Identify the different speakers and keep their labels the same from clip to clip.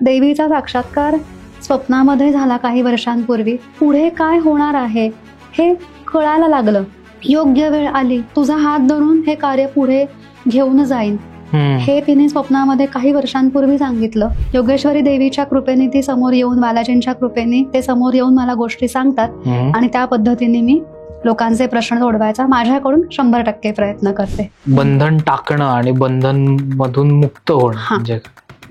Speaker 1: देवीचा साक्षात्कार स्वप्नामध्ये झाला काही वर्षांपूर्वी. पुढे काय होणार आहे हे कळायला लागलं. योग्य वेळ आली, तुझा हात धरून हे कार्य पुढे घेऊन जाईन हे तिने स्वप्नामध्ये काही वर्षांपूर्वी सांगितलं. योगेश्वरी देवीच्या कृपेने ती समोर येऊन, बालाजींच्या कृपेने ते समोर येऊन मला गोष्टी सांगतात आणि त्या पद्धतीने मी लोकांचे प्रश्न सोडवायचा माझ्याकडून 100% प्रयत्न करते.
Speaker 2: बंधन टाकणं आणि बंधन मधून मुक्त होणं म्हणजे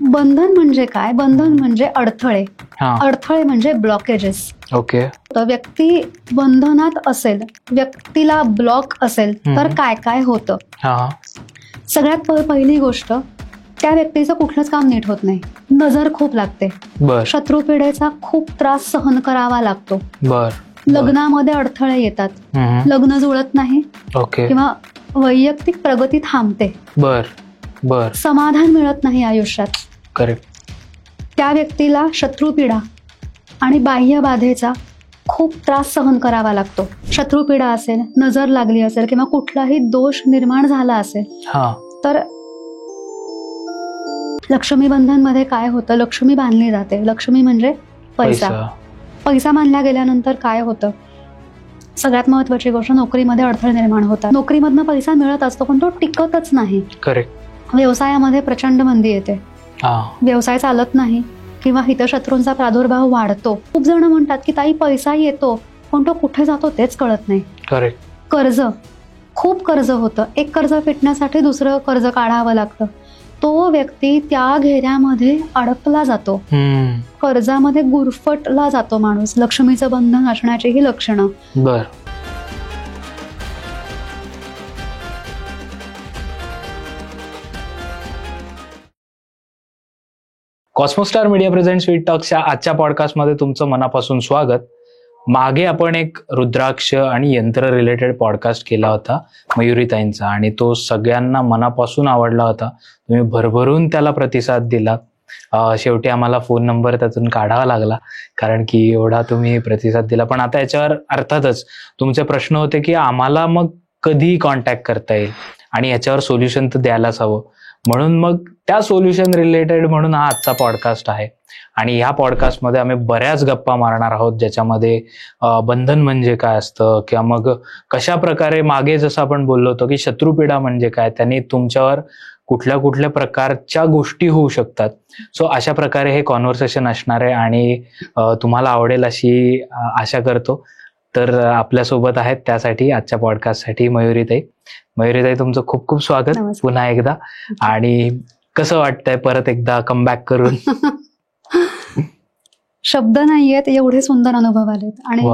Speaker 1: बंधन म्हणजे काय? बंधन म्हणजे अडथळे. अडथळे म्हणजे ब्लॉकेजेस.
Speaker 2: ओके.
Speaker 1: व्यक्ती बंधनात असेल, व्यक्तीला ब्लॉक असेल तर काय काय होतं? सगळ्यात पहिली गोष्ट, त्या व्यक्तीचं कुठलंच काम नीट होत नाही. नजर खूप लागते, शत्रुपिढेचा खूप त्रास सहन करावा लागतो, लग्नामध्ये अडथळे येतात, लग्न जुळत नाही किंवा वैयक्तिक प्रगती थांबते, समाधान मिळत नाही आयुष्यात.
Speaker 2: करेक्ट.
Speaker 1: त्या व्यक्तीला शत्रुपीडा आणि बाह्य बाधेचा खूप त्रास सहन करावा लागतो. शत्रुपीडा असेल, नजर लागली असेल किंवा कुठलाही दोष निर्माण झाला असेल तर लक्ष्मी बंधन मध्ये काय होतं? लक्ष्मी बांधली जाते. लक्ष्मी म्हणजे पैसा. पैसा बांधला गेल्यानंतर काय होतं? सगळ्यात महत्वाची गोष्ट, नोकरीमध्ये अडथळे निर्माण होतात. नोकरीमधनं पैसा मिळत असतो पण तो टिकतच नाही.
Speaker 2: करेक्ट.
Speaker 1: व्यवसायामध्ये प्रचंड मंदी येते, व्यवसाय चालत नाही किंवा हितशत्रूंचा प्रादुर्भाव वाढतो. खूप जण म्हणतात की ताई पैसा येतो पण तो कुठे जातो तेच कळत नाही.
Speaker 2: करेक्ट.
Speaker 1: कर्ज, खूप कर्ज होतं. एक कर्ज फिटण्यासाठी दुसरं कर्ज काढावं लागतं. तो व्यक्ती त्या घेऱ्यामध्ये अडकला जातो, कर्जामध्ये गुरफटला जातो माणूस. लक्ष्मीचं बंधन असण्याची ही लक्षणं.
Speaker 2: कॉस्मोस्टार मीडिया प्रेझेंट स्वीट टॉक्सच्या आजच्या पॉडकास्टमध्ये तुमचं मनापासून स्वागत. मागे आपण एक रुद्राक्ष आणि यंत्र रिलेटेड पॉडकास्ट केला होता मयुरीताईंचा आणि तो सगळ्यांना मनापासून आवडला होता. तुम्ही भरभरून त्याला प्रतिसाद दिला. शेवटी आम्हाला फोन नंबर त्यातून काढावा लागला कारण की एवढा तुम्ही प्रतिसाद दिला. पण आता याच्यावर अर्थातच तुमचे प्रश्न होते की आम्हाला मग कधी कॉन्टॅक्ट करता येईल आणि याच्यावर सोल्युशन तर द्यायलाच हवं. म्हणून मग त्या सोल्युशन रिलेटेड म्हणून हा आजचा पॉडकास्ट आहे. आणि ह्या पॉडकास्टमध्ये आम्ही बऱ्याच गप्पा मारणार आहोत ज्याच्यामध्ये बंधन म्हणजे काय असतं किंवा मग कशा प्रकारे, मागे जसं आपण बोललो होतो की शत्रुपीडा म्हणजे काय, त्यांनी तुमच्यावर कुठल्या कुठल्या प्रकारच्या गोष्टी होऊ शकतात. सो अशा प्रकारे हे कॉन्व्हर्सेशन असणार आहे आणि तुम्हाला आवडेल अशी आशा करतो. तर आपल्यासोबत आहेत त्यासाठी आजच्या पॉडकास्टसाठी मयुरीताई. मयुरीताई, तुमचं खूप खूप स्वागत पुन्हा एकदा. आणि कसं वाटतंय परत एकदा कमबॅक करून?
Speaker 1: शब्द नाहीयेत, एवढे सुंदर अनुभव आलेत. आणि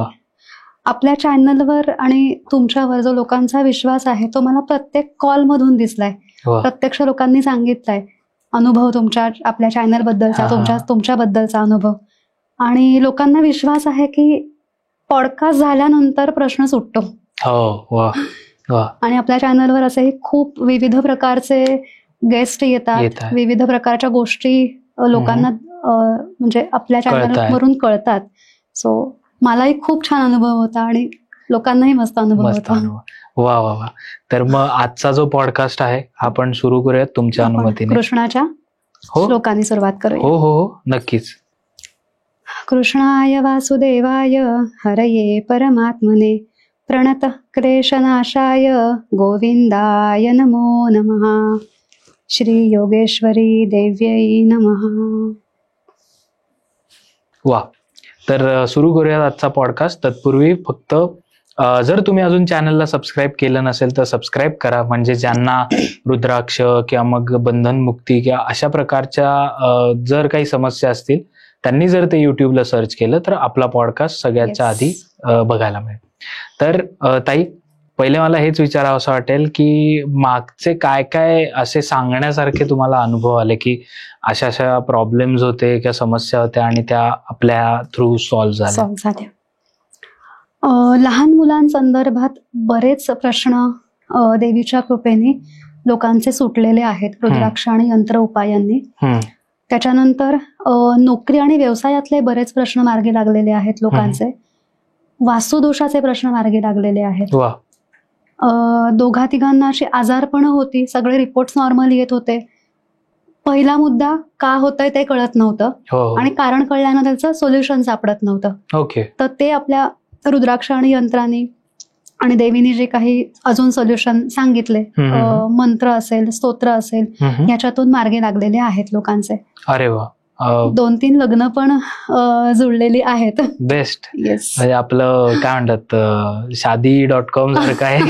Speaker 1: आपल्या चॅनलवर आणि तुमच्यावर जो लोकांचा विश्वास आहे तो मला प्रत्येक कॉल मधून दिसलाय. प्रत्यक्ष लोकांनी सांगितलंय अनुभव तुमच्या, आपल्या चॅनल बद्दलचा, तुमच्याबद्दलचा अनुभव. आणि लोकांना विश्वास आहे की पॉडकास्ट झाल्यानंतर प्रश्न सुटतो. आणि आपल्या चॅनलवर असेही खूप विविध प्रकारचे गेस्ट येतात, विविध प्रकारच्या गोष्टी लोकांना म्हणजे आपल्या चॅनलवरून कळतात. सो मलाही खूप छान अनुभव होता आणि लोकांनाही मस्त अनुभव होता.
Speaker 2: वा वा वा. तर मग आजचा जो पॉडकास्ट आहे आपण सुरू करूयात तुमच्या अनुमतीने.
Speaker 1: कृष्णाच्या श्लोकांनी सुरुवात करूया.
Speaker 2: हो हो हो, नक्कीच.
Speaker 1: कृष्णाय वासुदेवाय हरये परमात्मने प्रणतः क्लेशनाशाय गोविंदाय नमो नमः. श्री योगेश्वरी देव्यै नमः.
Speaker 2: वा. तर सुरू करूयात आजचा पॉडकास्ट. तत्पूर्वी फक्त जर तुम्ही अजून चॅनलला सबस्क्राईब केलं नसेल तर सबस्क्राईब करा, म्हणजे ज्यांना रुद्राक्ष किंवा मग बंधन मुक्ती किंवा अशा प्रकारच्या जर काही समस्या असतील त्यांनी जर ते युट्यूबला सर्च केलं तर आपला पॉडकास्ट सगळ्याच्या आधी बघायला मिळेल. तर ताई, पहिले मला हेच विचारावंसं वाटेल की मागचे काय काय असे सांगण्यासारखे तुम्हाला अनुभव आले की अशा अशा प्रॉब्लेम्स होते किंवा समस्या होत्या आणि त्या आपल्या थ्रू सॉल्व्ह झाल्या?
Speaker 1: लहान मुलांसंदर्भात बरेच प्रश्न देवीच्या कृपेने लोकांचे सुटलेले आहेत रुद्राक्ष आणि यंत्र उपायांनी. त्याच्यानंतर नोकरी आणि व्यवसायातले बरेच प्रश्न मार्गी लागलेले आहेत लोकांचे. वास्तुदोषाचे प्रश्न मार्गी लागलेले आहेत. दोघा तिघांना अशी आजारपण होती, सगळे रिपोर्ट्स नॉर्मल येत होते, पहिला मुद्दा का होतोय ते कळत नव्हतं
Speaker 2: हो.
Speaker 1: आणि कारण कळल्यानं त्याचं सोल्युशन सापडत नव्हतं.
Speaker 2: ओके.
Speaker 1: तर ते आपल्या रुद्राक्ष आणि यंत्रांनी आणि देवीने जे काही अजून सोल्युशन सांगितले, मंत्र असेल, स्तोत्र असेल, याच्यातून मार्गे लागलेले आहेत लोकांचे.
Speaker 2: अरे वा.
Speaker 1: 2-3 लग्न पण जुळलेली आहेत.
Speaker 2: बेस्ट.
Speaker 1: येस.
Speaker 2: म्हणजे आपलं काय म्हणतात शादी.com सारखं आहे.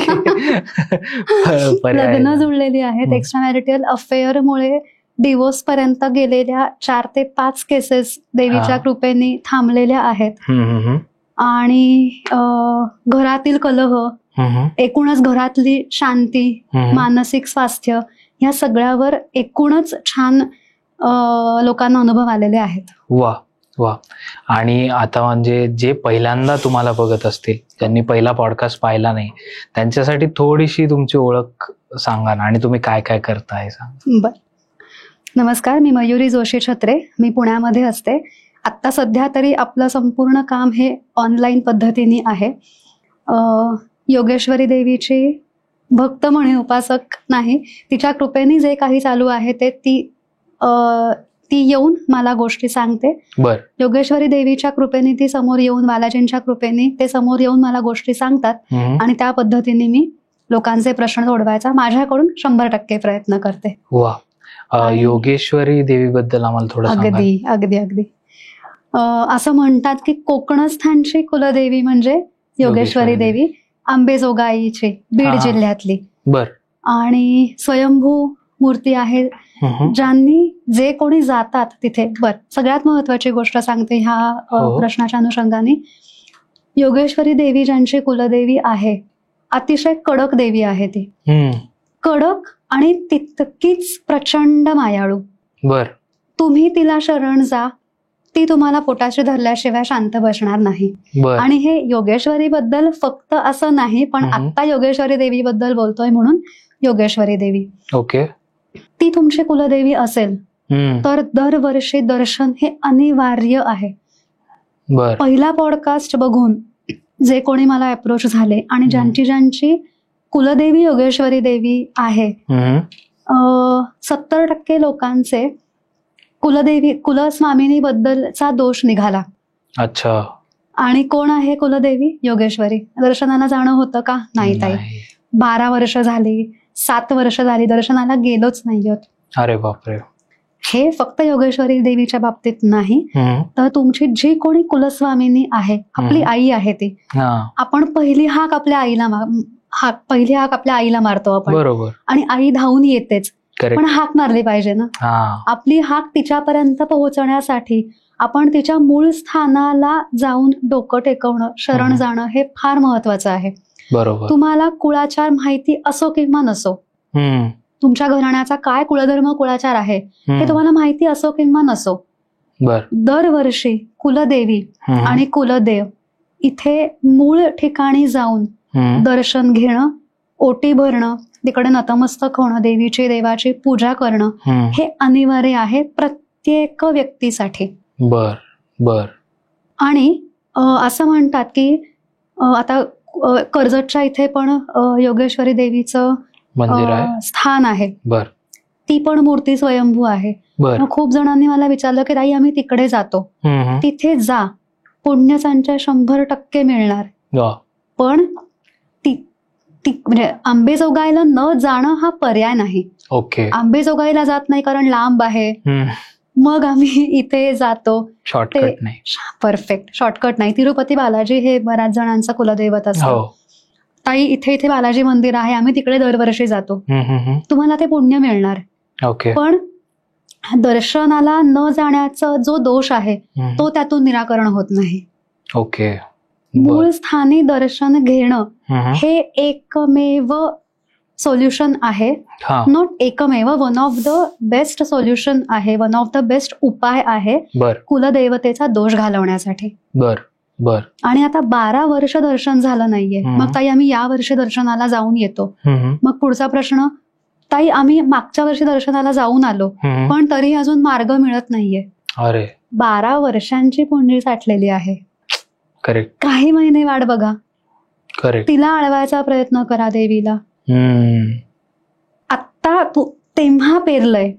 Speaker 1: लग्न जुळलेली आहेत. एक्स्ट्रा मॅरिटल अफेअर मुळे डिवोर्स पर्यंत गेलेल्या 4 ते 5 केसेस देवीच्या कृपेने थांबलेल्या आहेत. आणि घरातील कलह, एकूणच घरातली शांती, मानसिक स्वास्थ्य, या सगळ्यावर एकूणच छान लोकांना अनुभव आलेले आहेत.
Speaker 2: वा वा. आणि आता म्हणजे जे पहिल्यांदा तुम्हाला बघत असतील, ज्यांनी पहिला पॉडकास्ट पाहिला नाही, त्यांच्यासाठी थोडीशी तुमची ओळख सांगा ना, आणि तुम्ही काय काय करताय सांगा.
Speaker 1: बर. नमस्कार, मी मयुरी जोशी छत्रे. मी पुण्यामध्ये असते. आत्ता सध्या तरी आपलं संपूर्ण काम हे ऑनलाईन पद्धतीने आहे. योगेश्वरी देवीची भक्त म्हणे, उपासक नाही. तिच्या कृपेने जे काही चालू आहे ते ती येऊन मला गोष्टी सांगते.
Speaker 2: बर.
Speaker 1: योगेश्वरी देवीच्या कृपेने ती समोर येऊन, बालाजींच्या कृपेने ते समोर येऊन मला गोष्टी सांगतात आणि त्या पद्धतीने मी लोकांचे प्रश्न सोडवायचा माझ्याकडून 100% प्रयत्न करते.
Speaker 2: वा. योगेश्वरी देवीबद्दल आम्हाला थोडं
Speaker 1: अगदी अगदी अगदी असं म्हणतात की कोकणस्थानची कुलदेवी म्हणजे योगेश्वरी देवी, अंबेजोगाईची, बीड जिल्ह्यातली.
Speaker 2: बर.
Speaker 1: आणि स्वयंभू मूर्ती आहे. ज्यांनी जे कोणी जातात तिथे. बर. सगळ्यात महत्वाची गोष्ट सांगते ह्या प्रश्नाच्या अनुषंगाने. योगेश्वरी देवी ज्यांची कुलदेवी आहे, अतिशय कडक देवी आहे ती. कडक आणि तितकीच प्रचंड मायाळू.
Speaker 2: बर.
Speaker 1: तुम्ही तिला शरण जा, ती तुम्हाला पोटाशी धरल्याशिवाय शांत बसणार नाही. आणि हे योगेश्वरी बद्दल फक्त असं नाही, पण आता योगेश्वरी देवी बद्दल बोलतोय म्हणून योगेश्वरी देवी.
Speaker 2: ओके.
Speaker 1: ती तुमची कुलदेवी असेल तर दरवर्षी दर्शन हे अनिवार्य आहे. पहिला पॉडकास्ट बघून जे कोणी मला अप्रोच झाले आणि ज्यांची कुलदेवी योगेश्वरी देवी आहे, 70% लोकांचे कुलस्वामिनी बद्दलचा दोष निघाला.
Speaker 2: अच्छा.
Speaker 1: आणि कोण आहे कुलदेवी? योगेश्वरी. दर्शनाला जाणं होतं का? नाही ताई. 12 वर्ष झाली, 7 वर्ष झाली, दर्शनाला गेलोच नाही.
Speaker 2: अरे बापरे.
Speaker 1: हे फक्त योगेश्वरी देवीच्या बाबतीत नाही, तर तुमची जी कोणी कुलस्वामिनी आहे, आपली आई आहे ती. आपण पहिली हाक आपल्या आईला मारतो आपण.
Speaker 2: बरोबर.
Speaker 1: आणि आई धावून येतेच, पण हाक मारली पाहिजे ना. आपली हाक तिच्यापर्यंत पोहोचण्यासाठी आपण तिच्या मूळ स्थानाला जाऊन डोकं टेकवणं, शरण जाणं हे फार महत्वाचं आहे.
Speaker 2: बरोबर.
Speaker 1: तुम्हाला कुळाचार माहिती असो किंवा नसो, तुमच्या घराण्याचा काय कुळधर्म कुळाचार आहे हे तुम्हाला माहिती असो किंवा नसो, दरवर्षी कुलदेवी आणि कुलदेव इथे मूळ ठिकाणी जाऊन दर्शन घेणं, ओटी भरणं, तिकडे नतमस्तक होणं, देवीची देवाची पूजा करणं हे अनिवार्य आहे प्रत्येक व्यक्तीसाठी.
Speaker 2: बर बर.
Speaker 1: आणि असं म्हणतात की आता कर्जतच्या इथे पण योगेश्वरी देवीचं स्थान आहे.
Speaker 2: बर.
Speaker 1: ती पण मूर्ती स्वयंभू आहे. खूप जणांनी मला विचारलं की ताई आम्ही तिकडे जातो. तिथे जा, पुण्यसंचय 100% मिळणार. पण म्हणजे अंबेजोगाईला न जाणं हा पर्याय नाही.
Speaker 2: ओके.
Speaker 1: अंबेजोगाईला जात नाही कारण लांब आहे, मग आम्ही इथे जातो.
Speaker 2: शॉर्टकट नाही.
Speaker 1: परफेक्ट शॉर्टकट नाही. तिरुपती बालाजी हे बऱ्याच जणांचं कुलदैवत असतं. ताई इथे बालाजी मंदिर आहे, आम्ही तिकडे दरवर्षी जातो. तुम्हाला ते पुण्य मिळणार. पण दर्शनाला न जाण्याचा जो दोष आहे तो त्यातून निराकरण होत नाही.
Speaker 2: ओके.
Speaker 1: मूळ स्थानी दर्शन घेणं हे एकमेव सोल्युशन आहे. नॉट एकमेव, one of the best solution आहे, वन ऑफ द बेस्ट उपाय आहे कुलदैवतेचा दोष घालवण्यासाठी.
Speaker 2: बर बर.
Speaker 1: आणि आता 12 वर्ष दर्शन झालं नाहीये, मग ताई आम्ही या वर्षी दर्शनाला जाऊन येतो. मग पुढचा प्रश्न, ताई आम्ही मागच्या वर्षी दर्शनाला जाऊन आलो पण तरी अजून मार्ग मिळत नाहीये.
Speaker 2: अरे
Speaker 1: 12 वर्षांची पुंजी साठलेली आहे.
Speaker 2: करेक्ट.
Speaker 1: काही महिने वाट बघा.
Speaker 2: करेक्ट.
Speaker 1: तिला अडवायचा प्रयत्न करा देवीला. आत्ता तेव्हा पेरलंय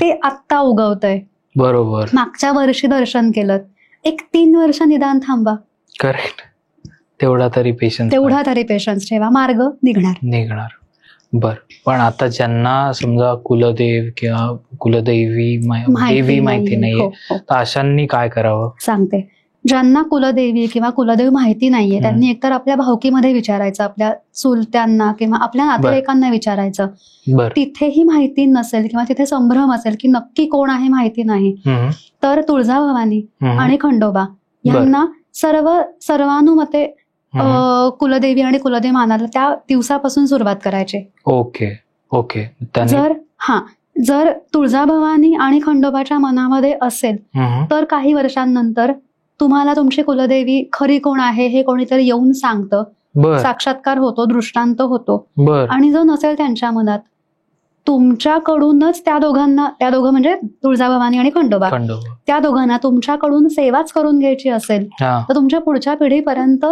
Speaker 1: ते आत्ता उगवतंय.
Speaker 2: बरोबर.
Speaker 1: मागच्या वर्षी दर्शन केलं, एक 3 वर्ष निदान थांबा.
Speaker 2: करेक्ट. तेवढा तरी पेशन्स
Speaker 1: ठेवा, मार्ग निघणार.
Speaker 2: बर. पण आता ज्यांना समजा कुलदेव किंवा कुलदेवी देवी माहिती नाहीये, तर अशांनी काय करावं सांगते.
Speaker 1: ज्यांना कुलदेवी किंवा कुलदेव माहिती नाहीये त्यांनी एकतर आपल्या भावकीमध्ये विचारायचं, आपल्या चुलत्यांना किंवा आपल्या नातेवाईकांना विचारायचं. तिथेही माहिती नसेल किंवा तिथे संभ्रम असेल की नक्की कोण आहे माहिती नाही, तर तुळजाभवानी आणि खंडोबा यांना सर्वानुमते कुलदेवी आणि कुलदेव मानायला त्या दिवसापासून सुरुवात करायची.
Speaker 2: ओके.
Speaker 1: जर तुळजाभवानी आणि खंडोबाच्या मनामध्ये असेल तर काही वर्षांनंतर तुम्हाला तुमची कुलदेवी खरी कोण आहे हे कोणीतरी येऊन सांगतं, साक्षात्कार होतो, दृष्टांत होतो. आणि जो नसेल त्यांच्या मनात, तुमच्याकडूनच त्या दोघं म्हणजे तुळजाभवानी आणि खंडोबा, त्या दोघांना तुमच्याकडून सेवाच करून घ्यायची असेल तर तुमच्या पुढच्या पिढीपर्यंत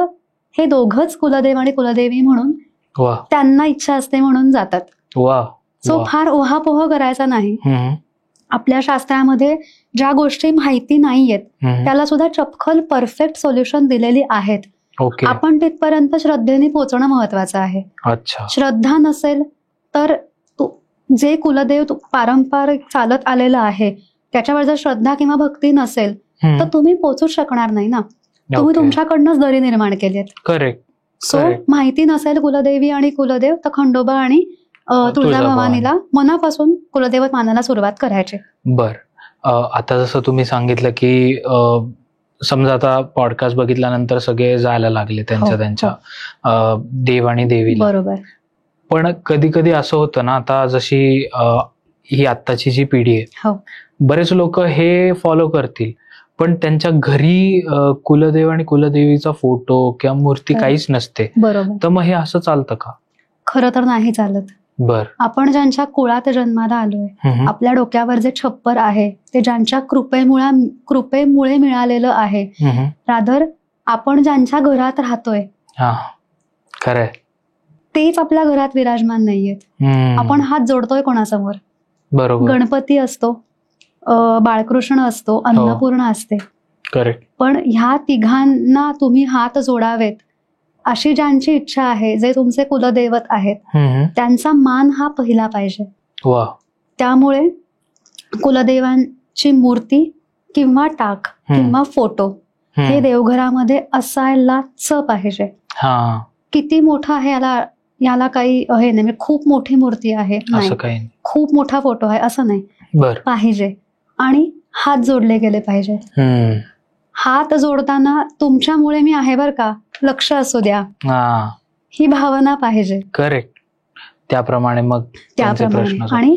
Speaker 1: हे दोघंच कुलदेव आणि कुलदेवी म्हणून त्यांना इच्छा असते म्हणून जातात. सो फार ओहापोह करायचा नाही. आपल्या शास्त्रामध्ये ज्या गोष्टी माहिती नाहीयेत त्याला सुद्धा चपखल परफेक्ट सोल्युशन दिलेली आहेत. आपण तिथपर्यंत श्रद्धेने पोहोचणं महत्वाचं आहे. श्रद्धा नसेल तर जे कुलदेव पारंपरिक चालत आलेलं आहे त्याच्यावर जर श्रद्धा किंवा भक्ती नसेल तर तुम्ही पोहोचूच शकणार नाही ना. तुम्ही तुमच्याकडनंच दरी निर्माण केलीत.
Speaker 2: करेक्ट.
Speaker 1: सो माहिती नसेल कुलदेवी आणि कुलदेव तर खंडोबा आणि तुळजाभवानीला मनापासून कुलदैवत मानायला सुरुवात करायची.
Speaker 2: बर. आता जसं तुम्ही सांगितलं की समजा आता पॉडकास्ट बघितल्यानंतर सगळे जायला लागले त्यांच्या देव आणि देवीला.
Speaker 1: बरोबर.
Speaker 2: पण कधी कधी असं होतं ना, आता जशी ही आत्ताची जी पिढी आहे, बरेच लोक हे फॉलो करतील पण त्यांच्या घरी कुलदेव आणि कुलदेवीचा फोटो किंवा मूर्ती काहीच नसते.
Speaker 1: बरोबर.
Speaker 2: तर मग हे असं चालतं का?
Speaker 1: खरं तर नाही चालत. आपण ज्यांच्या कुळात जन्माला आलोय, आपल्या डोक्यावर जे छप्पर आहे ते ज्यांच्या कृपेमुळे मिळालेलं आहे, रादर आपण ज्यांच्या घरात राहतोय
Speaker 2: खरंय
Speaker 1: तेच आपल्या घरात विराजमान नाहीयेत. आपण हात जोडतोय कोणासमोर?
Speaker 2: बरोबर.
Speaker 1: गणपती असतो, बाळकृष्ण असतो, अन्नपूर्णा असते.
Speaker 2: करेक्ट.
Speaker 1: पण ह्या तिघांना तुम्ही हात जोडावेत अशी ज्यांची इच्छा आहे, जे तुमचे कुलदैवत आहेत, त्यांचा मान हा पहिला पाहिजे. त्यामुळे कुलदेवांची मूर्ती किंवा टाक किंवा फोटो हे देवघरामध्ये असायलाच पाहिजे. किती मोठा आहे याला काही हे नाही, खूप मोठी मूर्ती आहे नाही, खूप मोठा फोटो आहे असं नाही, पाहिजे. आणि हात जोडले गेले पाहिजे. हात जोडताना तुमच्यामुळे मी आहे बर का, लक्ष असू द्या, ही भावना पाहिजे.
Speaker 2: करेक्ट. त्याप्रमाणे मग
Speaker 1: आणि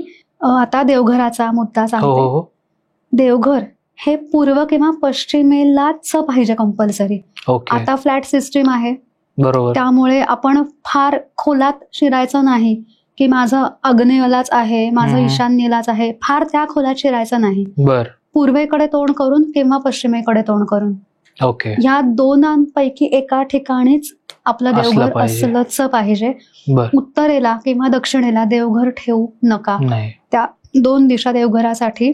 Speaker 1: आता देवघराचा मुद्दा सांगते. देवघर हे पूर्व किंवा पश्चिमेलाच पाहिजे कंपल्सरी. आता फ्लॅट सिस्टीम आहे,
Speaker 2: बरोबर.
Speaker 1: त्यामुळे आपण फार खोलात शिरायचं नाही की माझं आग्नेयलाच आहे, माझं ईशान्येलाच आहे, फार त्या खोलात शिरायचं नाही. पूर्वेकडे तोंड करून किंवा पश्चिमेकडे तोंड करून, या दोनांपैकी एका ठिकाणीच आपलं देवघर असलंच पाहिजे. उत्तरेला किंवा दक्षिणेला देवघर ठेवू नका. त्या दोन दिशा देवघरासाठी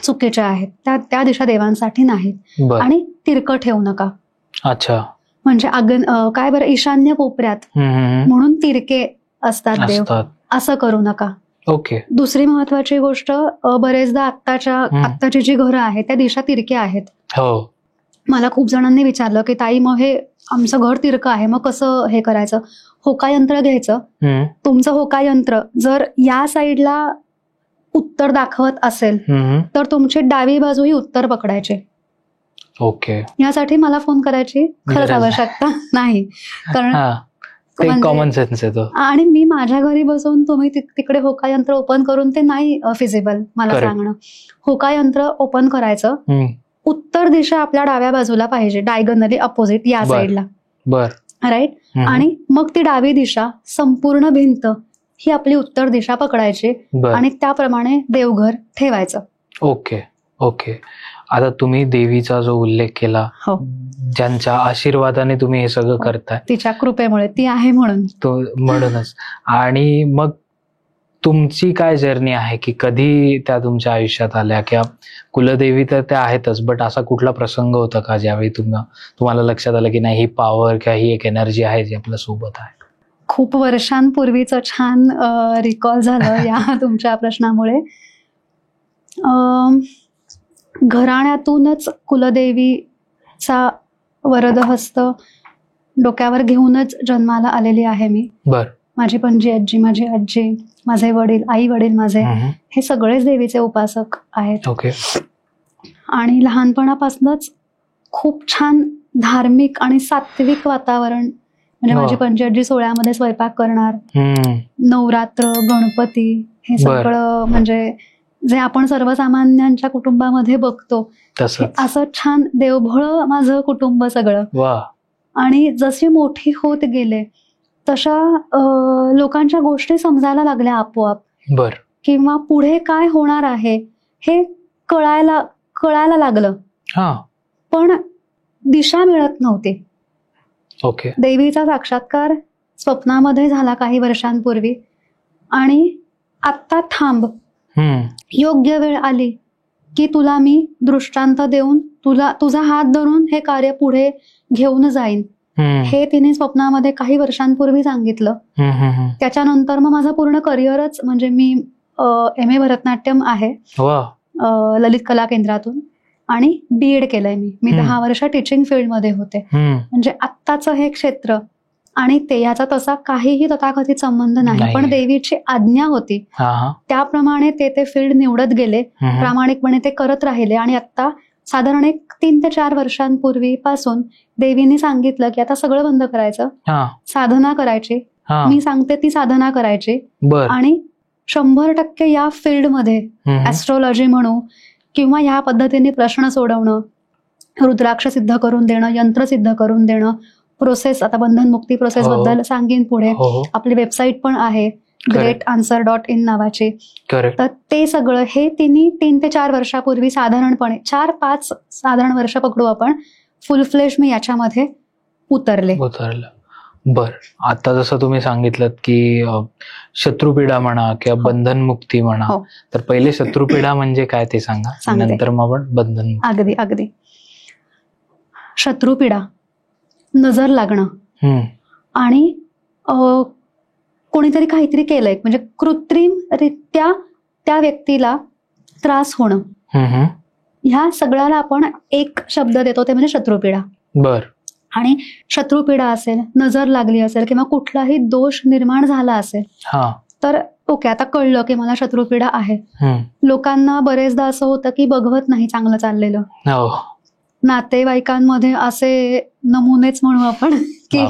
Speaker 1: चुकीच्या आहेत, त्या दिशा देवांसाठी नाहीत. आणि तिरकं ठेवू नका.
Speaker 2: अच्छा.
Speaker 1: म्हणजे काय बरं, ईशान्य कोपऱ्यात म्हणून तिरके असतात देव, असं करू नका. दुसरी महत्वाची गोष्ट, बरेचदा आत्ताची जी घरं आहेत त्या दिशा तिरक्या आहेत. मला खूप जणांनी विचारलं की ताई मग हे आमचं घर तिरकं आहे, मग कसं हे करायचं? होका यंत्र घ्यायचं. तुमचं होका यंत्र जर या साईडला उत्तर दाखवत असेल तर तुमची डावी बाजू ही उत्तर पकडायची. यासाठी मला फोन करायची खरंच आवश्यकता नाही, कारण
Speaker 2: कॉमन सेन्स येतो.
Speaker 1: आणि मी माझ्या घरी बसून तुम्ही तिकडे होका यंत्र ओपन करून ते नाही फिजिबल मला सांगणं. होका यंत्र ओपन करायचं, उत्तर दिशा आपल्या डाव्या बाजूला पाहिजे, डायगनली अपोजिट या साईडला, राईट. आणि मग ती डावी दिशा संपूर्ण भिंत ही आपली उत्तर दिशा पकडायची आणि त्याप्रमाणे देवघर ठेवायचं.
Speaker 2: ओके. आता तुम्ही देवीचा जो उल्लेख केला, ज्यांच्या आशीर्वादाने तुम्ही हे सगळं करताय,
Speaker 1: तिच्या कृपेमुळे, ती आहे म्हणूनच.
Speaker 2: आणि मग तुमची काय जर्नी आहे की कधी त्या तुमच्या आयुष्यात आल्या, किंवा कुलदेवी तर त्या आहेतच, बट असा कुठला प्रसंग होता का ज्यावेळी तुम्हाला लक्षात आलं की नाही, ही पॉवर किंवा ही एक एनर्जी आहे जी आपल्या सोबत आहे?
Speaker 1: खूप वर्षांपूर्वीचं छान रिकॉल झालं या तुमच्या प्रश्नामुळे. घराण्यातूनच कुलदेवीचा वरदहस्त डोक्यावर घेऊनच जन्माला आलेली आहे मी. माझी पणजी आजी, माझी आजी, माझे वडील, आई वडील माझे, हे सगळेच देवीचे उपासक आहेत. आणि लहानपणापासूनच खूप छान धार्मिक आणि सात्विक वातावरण, म्हणजे माझी पणजी आजी सोहळ्यामध्ये स्वयंपाक करणार, नवरात्र, गणपती, हे सगळं म्हणजे जे आपण सर्वसामान्यांच्या कुटुंबामध्ये बघतो असं छान देवभोळं माझं कुटुंब सगळं. आणि जशी मोठी होत गेले तशा लोकांच्या गोष्टी समजायला लागल्या आपोआप, किंवा पुढे काय होणार आहे हे कळायला लागलं, पण दिशा मिळत नव्हती. देवीचा साक्षात्कार स्वप्नामध्ये झाला काही वर्षांपूर्वी, आणि आत्ता थांब, योग्य वेळ आली की तुला मी दृष्टांत देऊन तुझा हात धरून हे कार्य पुढे घेऊन जाईन, हे तिने स्वप्नामध्ये काही वर्षांपूर्वी सांगितलं. त्याच्यानंतर मग माझं पूर्ण करिअरच, म्हणजे मी MA भरतनाट्यम आहे ललित कला केंद्रातून, आणि BEd केलंय मी 10 वर्ष टीचिंग फील्डमध्ये होते. म्हणजे आत्ताचं हे क्षेत्र आणि ते याचा तसा काहीही तथाकथित संबंध नाही, पण देवीची आज्ञा होती त्याप्रमाणे ते फील्ड निवडत गेले, प्रामाणिकपणे ते करत राहिले. आणि आता साधारण 3 ते 4 वर्षांपूर्वीपासून देवीने सांगितलं की आता सगळं बंद करायचं, साधना करायची, मी सांगते ती साधना करायची, आणि 100% या फील्डमध्ये ऍस्ट्रॉलॉजी म्हणू किंवा ह्या पद्धतीने प्रश्न सोडवणं, रुद्राक्ष सिद्ध करून देणं, यंत्र सिद्ध करून देणं, प्रोसेस, आता बंधनमुक्ती प्रोसेस बद्दल सांगेन पुढे. आपली वेबसाईट पण आहे greatanswer.in नावाची. तर ते सगळं हे तिने 3 ते 4 वर्षापूर्वी साधारणपणे 4-5 साधारण वर्ष पकडू आपण, फुल फ्लेश मी याच्यामध्ये उतरले.
Speaker 2: आता जसं तुम्ही सांगितलं की शत्रुपीडा म्हणा किंवा बंधनमुक्ती म्हणा, तर पहिले शत्रुपीडा म्हणजे काय ते सांगा, नंतर मग आपण बंधन.
Speaker 1: अगदी शत्रुपीडा, नजर लागणं, आणि कोणीतरी काहीतरी केलंय, म्हणजे कृत्रिमरित्या त्या व्यक्तीला त्रास होणं, ह्या सगळ्याला आपण एक शब्द देतो, ते म्हणजे शत्रुपीडा. आणि शत्रुपीडा असेल, नजर लागली असेल, किंवा कुठलाही दोष निर्माण झाला असेल, तर ओके, आता कळलं की मला शत्रुपीडा आहे. लोकांना बरेचदा असं होतं की बघवत नाही चांगलं चाललेलं. नातेवाईकांमध्ये असे नमुनेच म्हणू आपण की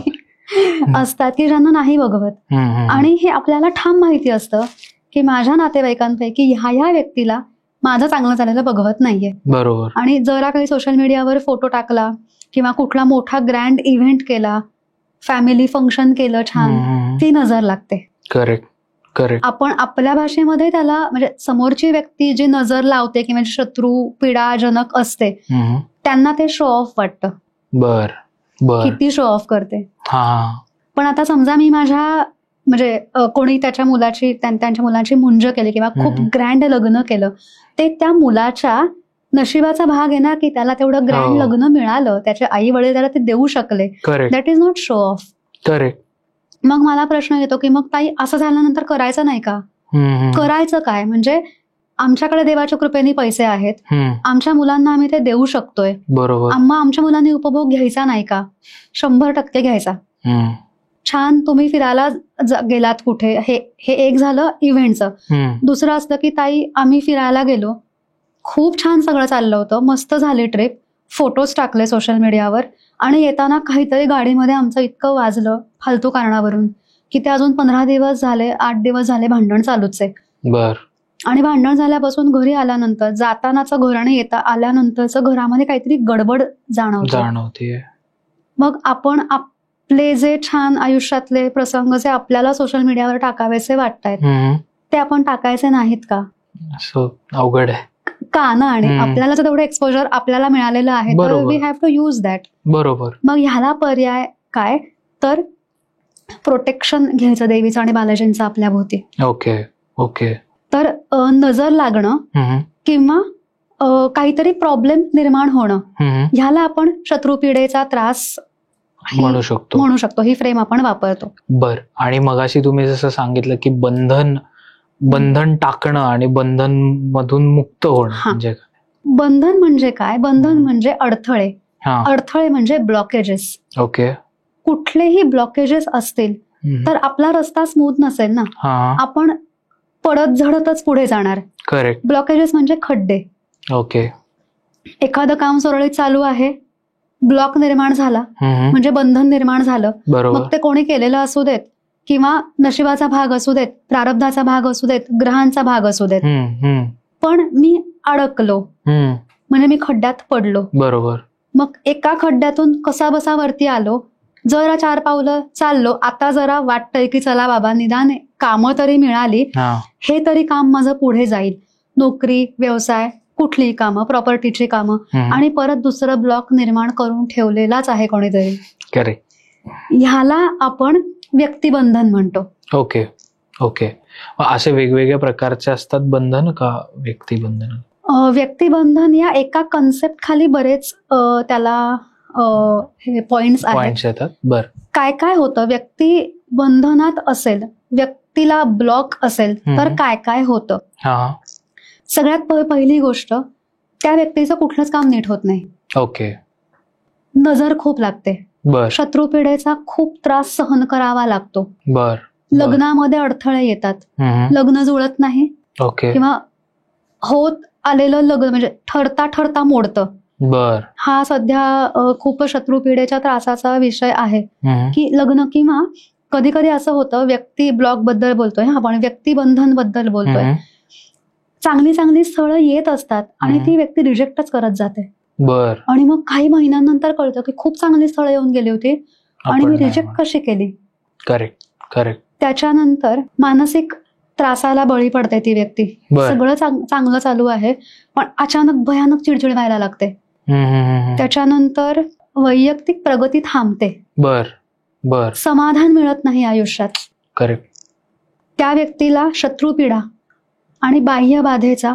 Speaker 1: असतात की ज्यांना नाही बघवत, आणि हे आपल्याला ठाम माहिती असतं की माझ्या नातेवाईकांपैकी ह्या व्यक्तीला माझं चांगलं चाललेलं बघवत नाहीये. आणि जरा काही सोशल मीडियावर फोटो टाकला किंवा कुठला मोठा ग्रँड इव्हेंट केला, फॅमिली फंक्शन केलं छान, ती नजर लागते. आपण आपल्या भाषेमध्ये त्याला, म्हणजे समोरची व्यक्ती जी नजर लावते किंवा शत्रू पीडाजनक असते, त्यांना ते शो ऑफ वाटतं. किती शो ऑफ करते. पण आता समजा मी माझ्या, म्हणजे कोणी त्यांच्या मुलाची मुंज केली किंवा खूप ग्रँड लग्न केलं, ते त्या मुलाच्या नशिबाचा भाग आहे ना की त्याला तेवढं ग्रँड लग्न मिळालं, त्याचे आई वडील त्याला ते देऊ शकले. That is not show off. मग मला प्रश्न येतो की मग ताई असं झाल्यानंतर करायचं नाही का? करायचं काय? म्हणजे आमच्याकडे देवाच्या कृपेने पैसे आहेत, आमच्या मुलांना आम्ही ते देऊ शकतोय, आमच्या मुलांनी उपभोग घ्यायचा नाही का? 100% घ्यायचा. छान तुम्ही फिरायला गेलात कुठे, हे एक झालं इव्हेंटचं. दुसरं असतं की ताई आम्ही फिरायला गेलो, खूप छान सगळं चाललं होतं, मस्त झाली ट्रिप, फोटोज टाकले सोशल मीडियावर, आणि येताना काहीतरी गाडीमध्ये आमचं इतकं वाजलं फालतू कारणावरून की ते अजून 15 दिवस झाले, 8 दिवस झाले भांडण चालूच आहे. आणि भांडण झाल्यापासून घरी आल्यानंतर, जातानाचं घर आणि आल्यानंतरचं घरामध्ये काहीतरी गडबड जाणवते. मग आपण आपले जे छान आयुष्यातले प्रसंग जे आपल्याला सोशल मीडियावर टाकावेसे वाटतायत, ते आपण टाकायचे नाहीत का?
Speaker 2: अवघड आहे
Speaker 1: का ना? आणि आपल्याला जर तेवढं एक्सपोजर आपल्याला मिळालेलं आहे तर we have to use that. मग ह्याला पर्याय काय? तर प्रोटेक्शन घ्यायचं देवीचं आणि बालाजींचं आपल्या भोवती.
Speaker 2: ओके.
Speaker 1: तर नजर लागणं किंवा काहीतरी प्रॉब्लेम निर्माण होणं, ह्याला आपण शत्रुपीडेचा त्रास
Speaker 2: म्हणू शकतो.
Speaker 1: ही फ्रेम आपण वापरतो.
Speaker 2: बर. आणि मगाशी तुम्ही जसं सांगितलं की बंधन टाकणं आणि बंधन मधून मुक्त होणं म्हणजे
Speaker 1: बंधन म्हणजे काय? बंधन म्हणजे अडथळे. अडथळे म्हणजे ब्लॉकेजेस.
Speaker 2: ओके.
Speaker 1: कुठलेही ब्लॉकेजेस असतील तर आपला रस्ता स्मूथ नसेल ना, आपण पडत झडतच पुढे जाणार.
Speaker 2: करेक्ट.
Speaker 1: ब्लॉकेजेस म्हणजे खड्डे.
Speaker 2: ओके.
Speaker 1: एखादं काम सुरळीत चालू आहे, ब्लॉक निर्माण झाला म्हणजे बंधन निर्माण झालं. मग ते कोणी केलेलं असू देत किंवा नशिबाचा भाग असू देत, प्रारब्धाचा भाग असू देत, ग्रहांचा भाग असू देत, पण मी अडकलो म्हणजे मी खड्ड्यात पडलो.
Speaker 2: बरोबर.
Speaker 1: मग एका खड्ड्यातून कसा बसा वरती आलो, जरा 4 पावलं चाललो, आता जरा वाटतंय की चला बाबा निदान कामं तरी मिळाली, हे तरी काम माझं पुढे जाईल. नोकरी, व्यवसाय, कुठलीही कामं, प्रॉपर्टीची कामं, आणि परत दुसरं ब्लॉक निर्माण करून ठेवलेलाच आहे कोणीतरी. ह्याला आपण व्यक्तिबंधन म्हणतो.
Speaker 2: ओके. ओके. असे वेगवेगळ्या प्रकारचे असतात बंधन का व्यक्तिबंधन?
Speaker 1: व्यक्तिबंधन या एका कन्सेप्ट खाली बरेच त्याला हे पॉइंट्स
Speaker 2: येतात. बर.
Speaker 1: काय काय होतं व्यक्ती बंधनात असेल, व्यक्तीला ब्लॉक असेल तर काय काय होतं? सगळ्यात पहिली गोष्ट, त्या व्यक्तीचं कुठलंच काम नीट होत नाही.
Speaker 2: ओके.
Speaker 1: नजर खूप लागते.
Speaker 2: बर.
Speaker 1: शत्रुपीडेचा खूप त्रास सहन करावा लागतो.
Speaker 2: बर.
Speaker 1: लग्नामध्ये अडथळे येतात, लग्न जुळत नाही.
Speaker 2: ओके.
Speaker 1: किंवा होत आलेलं लग्न म्हणजे ठरता मोडतं.
Speaker 2: बर.
Speaker 1: हा सध्या खूप शत्रुपीडेच्या त्रासाचा विषय आहे की लग्न, किंवा कधी कधी असं होतं, व्यक्ती ब्लॉक बद्दल बोलतोय, आपण व्यक्तिबंधन बद्दल बोलतोय, चांगली स्थळं येत असतात आणि ती व्यक्ती रिजेक्टच करत जाते.
Speaker 2: बर.
Speaker 1: आणि मग काही महिन्यानंतर कळतं की खूप चांगली स्थळं येऊन गेली होती आणि मी रिजेक्ट कशी केली.
Speaker 2: करेक्ट. करेक्ट.
Speaker 1: त्याच्यानंतर मानसिक त्रासाला बळी पडते ती व्यक्ती. सगळं चांगलं चालू आहे पण अचानक भयानक चिडचिड व्हायला लागते. त्याच्यानंतर वैयक्तिक प्रगती थांबते.
Speaker 2: बर. बर.
Speaker 1: समाधान मिळत नाही आयुष्यात.
Speaker 2: करेक्ट.
Speaker 1: त्या व्यक्तीला शत्रुपीडा आणि बाह्य बाधेचा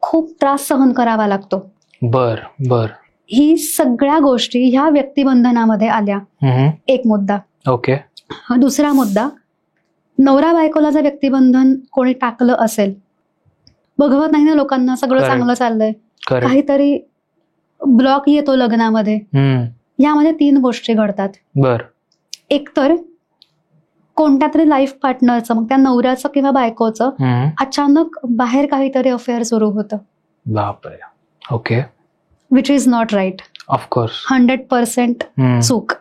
Speaker 1: खूप त्रास सहन करावा लागतो.
Speaker 2: बर. बर.
Speaker 1: ही सगळ्या गोष्टी ह्या व्यक्तिबंधनामध्ये आल्या. एक मुद्दा.
Speaker 2: ओके.
Speaker 1: दुसरा मुद्दा, नवरा बायकोला जर व्यक्तिबंधन कोणी टाकलं असेल, बघवत नाही ना लोकांना, सगळं चांगलं चाललंय, काहीतरी ब्लॉक येतो लग्नामध्ये, यामध्ये 3 गोष्टी घडतात.
Speaker 2: बर.
Speaker 1: एकतर कोणत्या तरी लाईफ पार्टनरचं, मग त्या नवऱ्याचं किंवा बायकोचं अचानक बाहेर काहीतरी अफेअर सुरू होतं.
Speaker 2: बापरे. Okay.
Speaker 1: Which is not right.
Speaker 2: Of course.
Speaker 1: 100% चूक.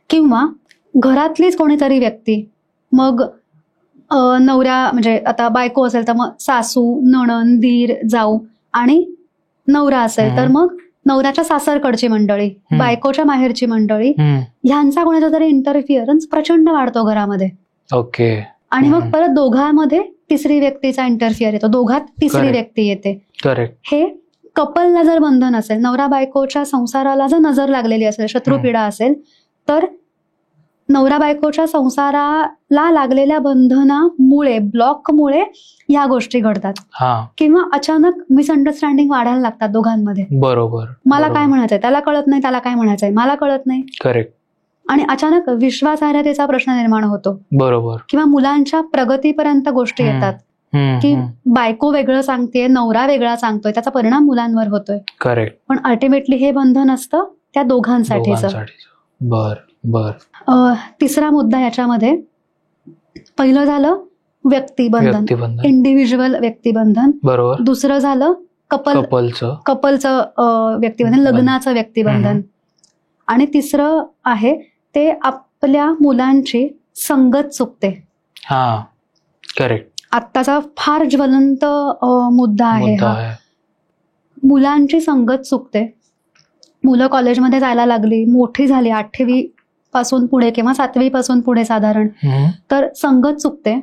Speaker 1: किंवा घरातलीच कोणीतरी व्यक्ती, मग नवऱ्या म्हणजे आता बायको असेल तर मग सासू, नणंद, दीर, जाऊ, आणि नवरा असेल तर मग नवऱ्याच्या सासरकडची मंडळी, बायकोच्या माहेरची मंडळी, ह्यांचा कोणाचा तरी इंटरफिअरन्स प्रचंड वाढतो घरामध्ये.
Speaker 2: ओके.
Speaker 1: आणि मग परत दोघांमध्ये तिसरी व्यक्तीचा इंटरफिअर येतो, दोघात तिसरी व्यक्ती येते.
Speaker 2: करेक्ट.
Speaker 1: हे कपलला जर बंधन असेल, नवरा बायकोच्या संसाराला जर नजर लागलेली असेल, शत्रुपीडा असेल, तर नवरा बायकोच्या संसाराला लागलेल्या बंधनामुळे, ब्लॉकमुळे ह्या गोष्टी घडतात. किंवा अचानक मिसअंडरस्टँडिंग वाढायला लागतात दोघांमध्ये.
Speaker 2: बरोबर.
Speaker 1: मला काय म्हणायचंय त्याला कळत नाही, त्याला काय म्हणायचंय मला कळत नाही.
Speaker 2: करेक्ट.
Speaker 1: आणि अचानक विश्वासार्हतेचा प्रश्न निर्माण होतो.
Speaker 2: बरोबर.
Speaker 1: किंवा मुलांच्या प्रगतीपर्यंत गोष्टी येतात की बायको वेगळं सांगतेय, नवरा वेगळा सांगतोय, त्याचा परिणाम मुलांवर होतोय.
Speaker 2: करेक्ट.
Speaker 1: पण अल्टिमेटली हे बंधन असतं त्या दोघांसाठीच.
Speaker 2: बर. बर.
Speaker 1: तिसरा मुद्दा याच्यामध्ये, पहिलं झालं व्यक्तिबंधन, इंडिव्हिज्युअल व्यक्तिबंधन.
Speaker 2: बरोबर.
Speaker 1: दुसरं झालं कपलचं व्यक्तिबंधन, लग्नाचं व्यक्तिबंधन. आणि तिसरं आहे ते आपल्या मुलांची संगत चुकते.
Speaker 2: करेक्ट.
Speaker 1: आत्ताचा फार ज्वलंत मुद्दा आहे हा. मुलांची संगत चुकते. मुलं कॉलेजमध्ये जायला लागली, मोठी झाली, 8वी पासून पुढे किंवा 7वी पासून पुढे साधारण, तर संगत चुकते.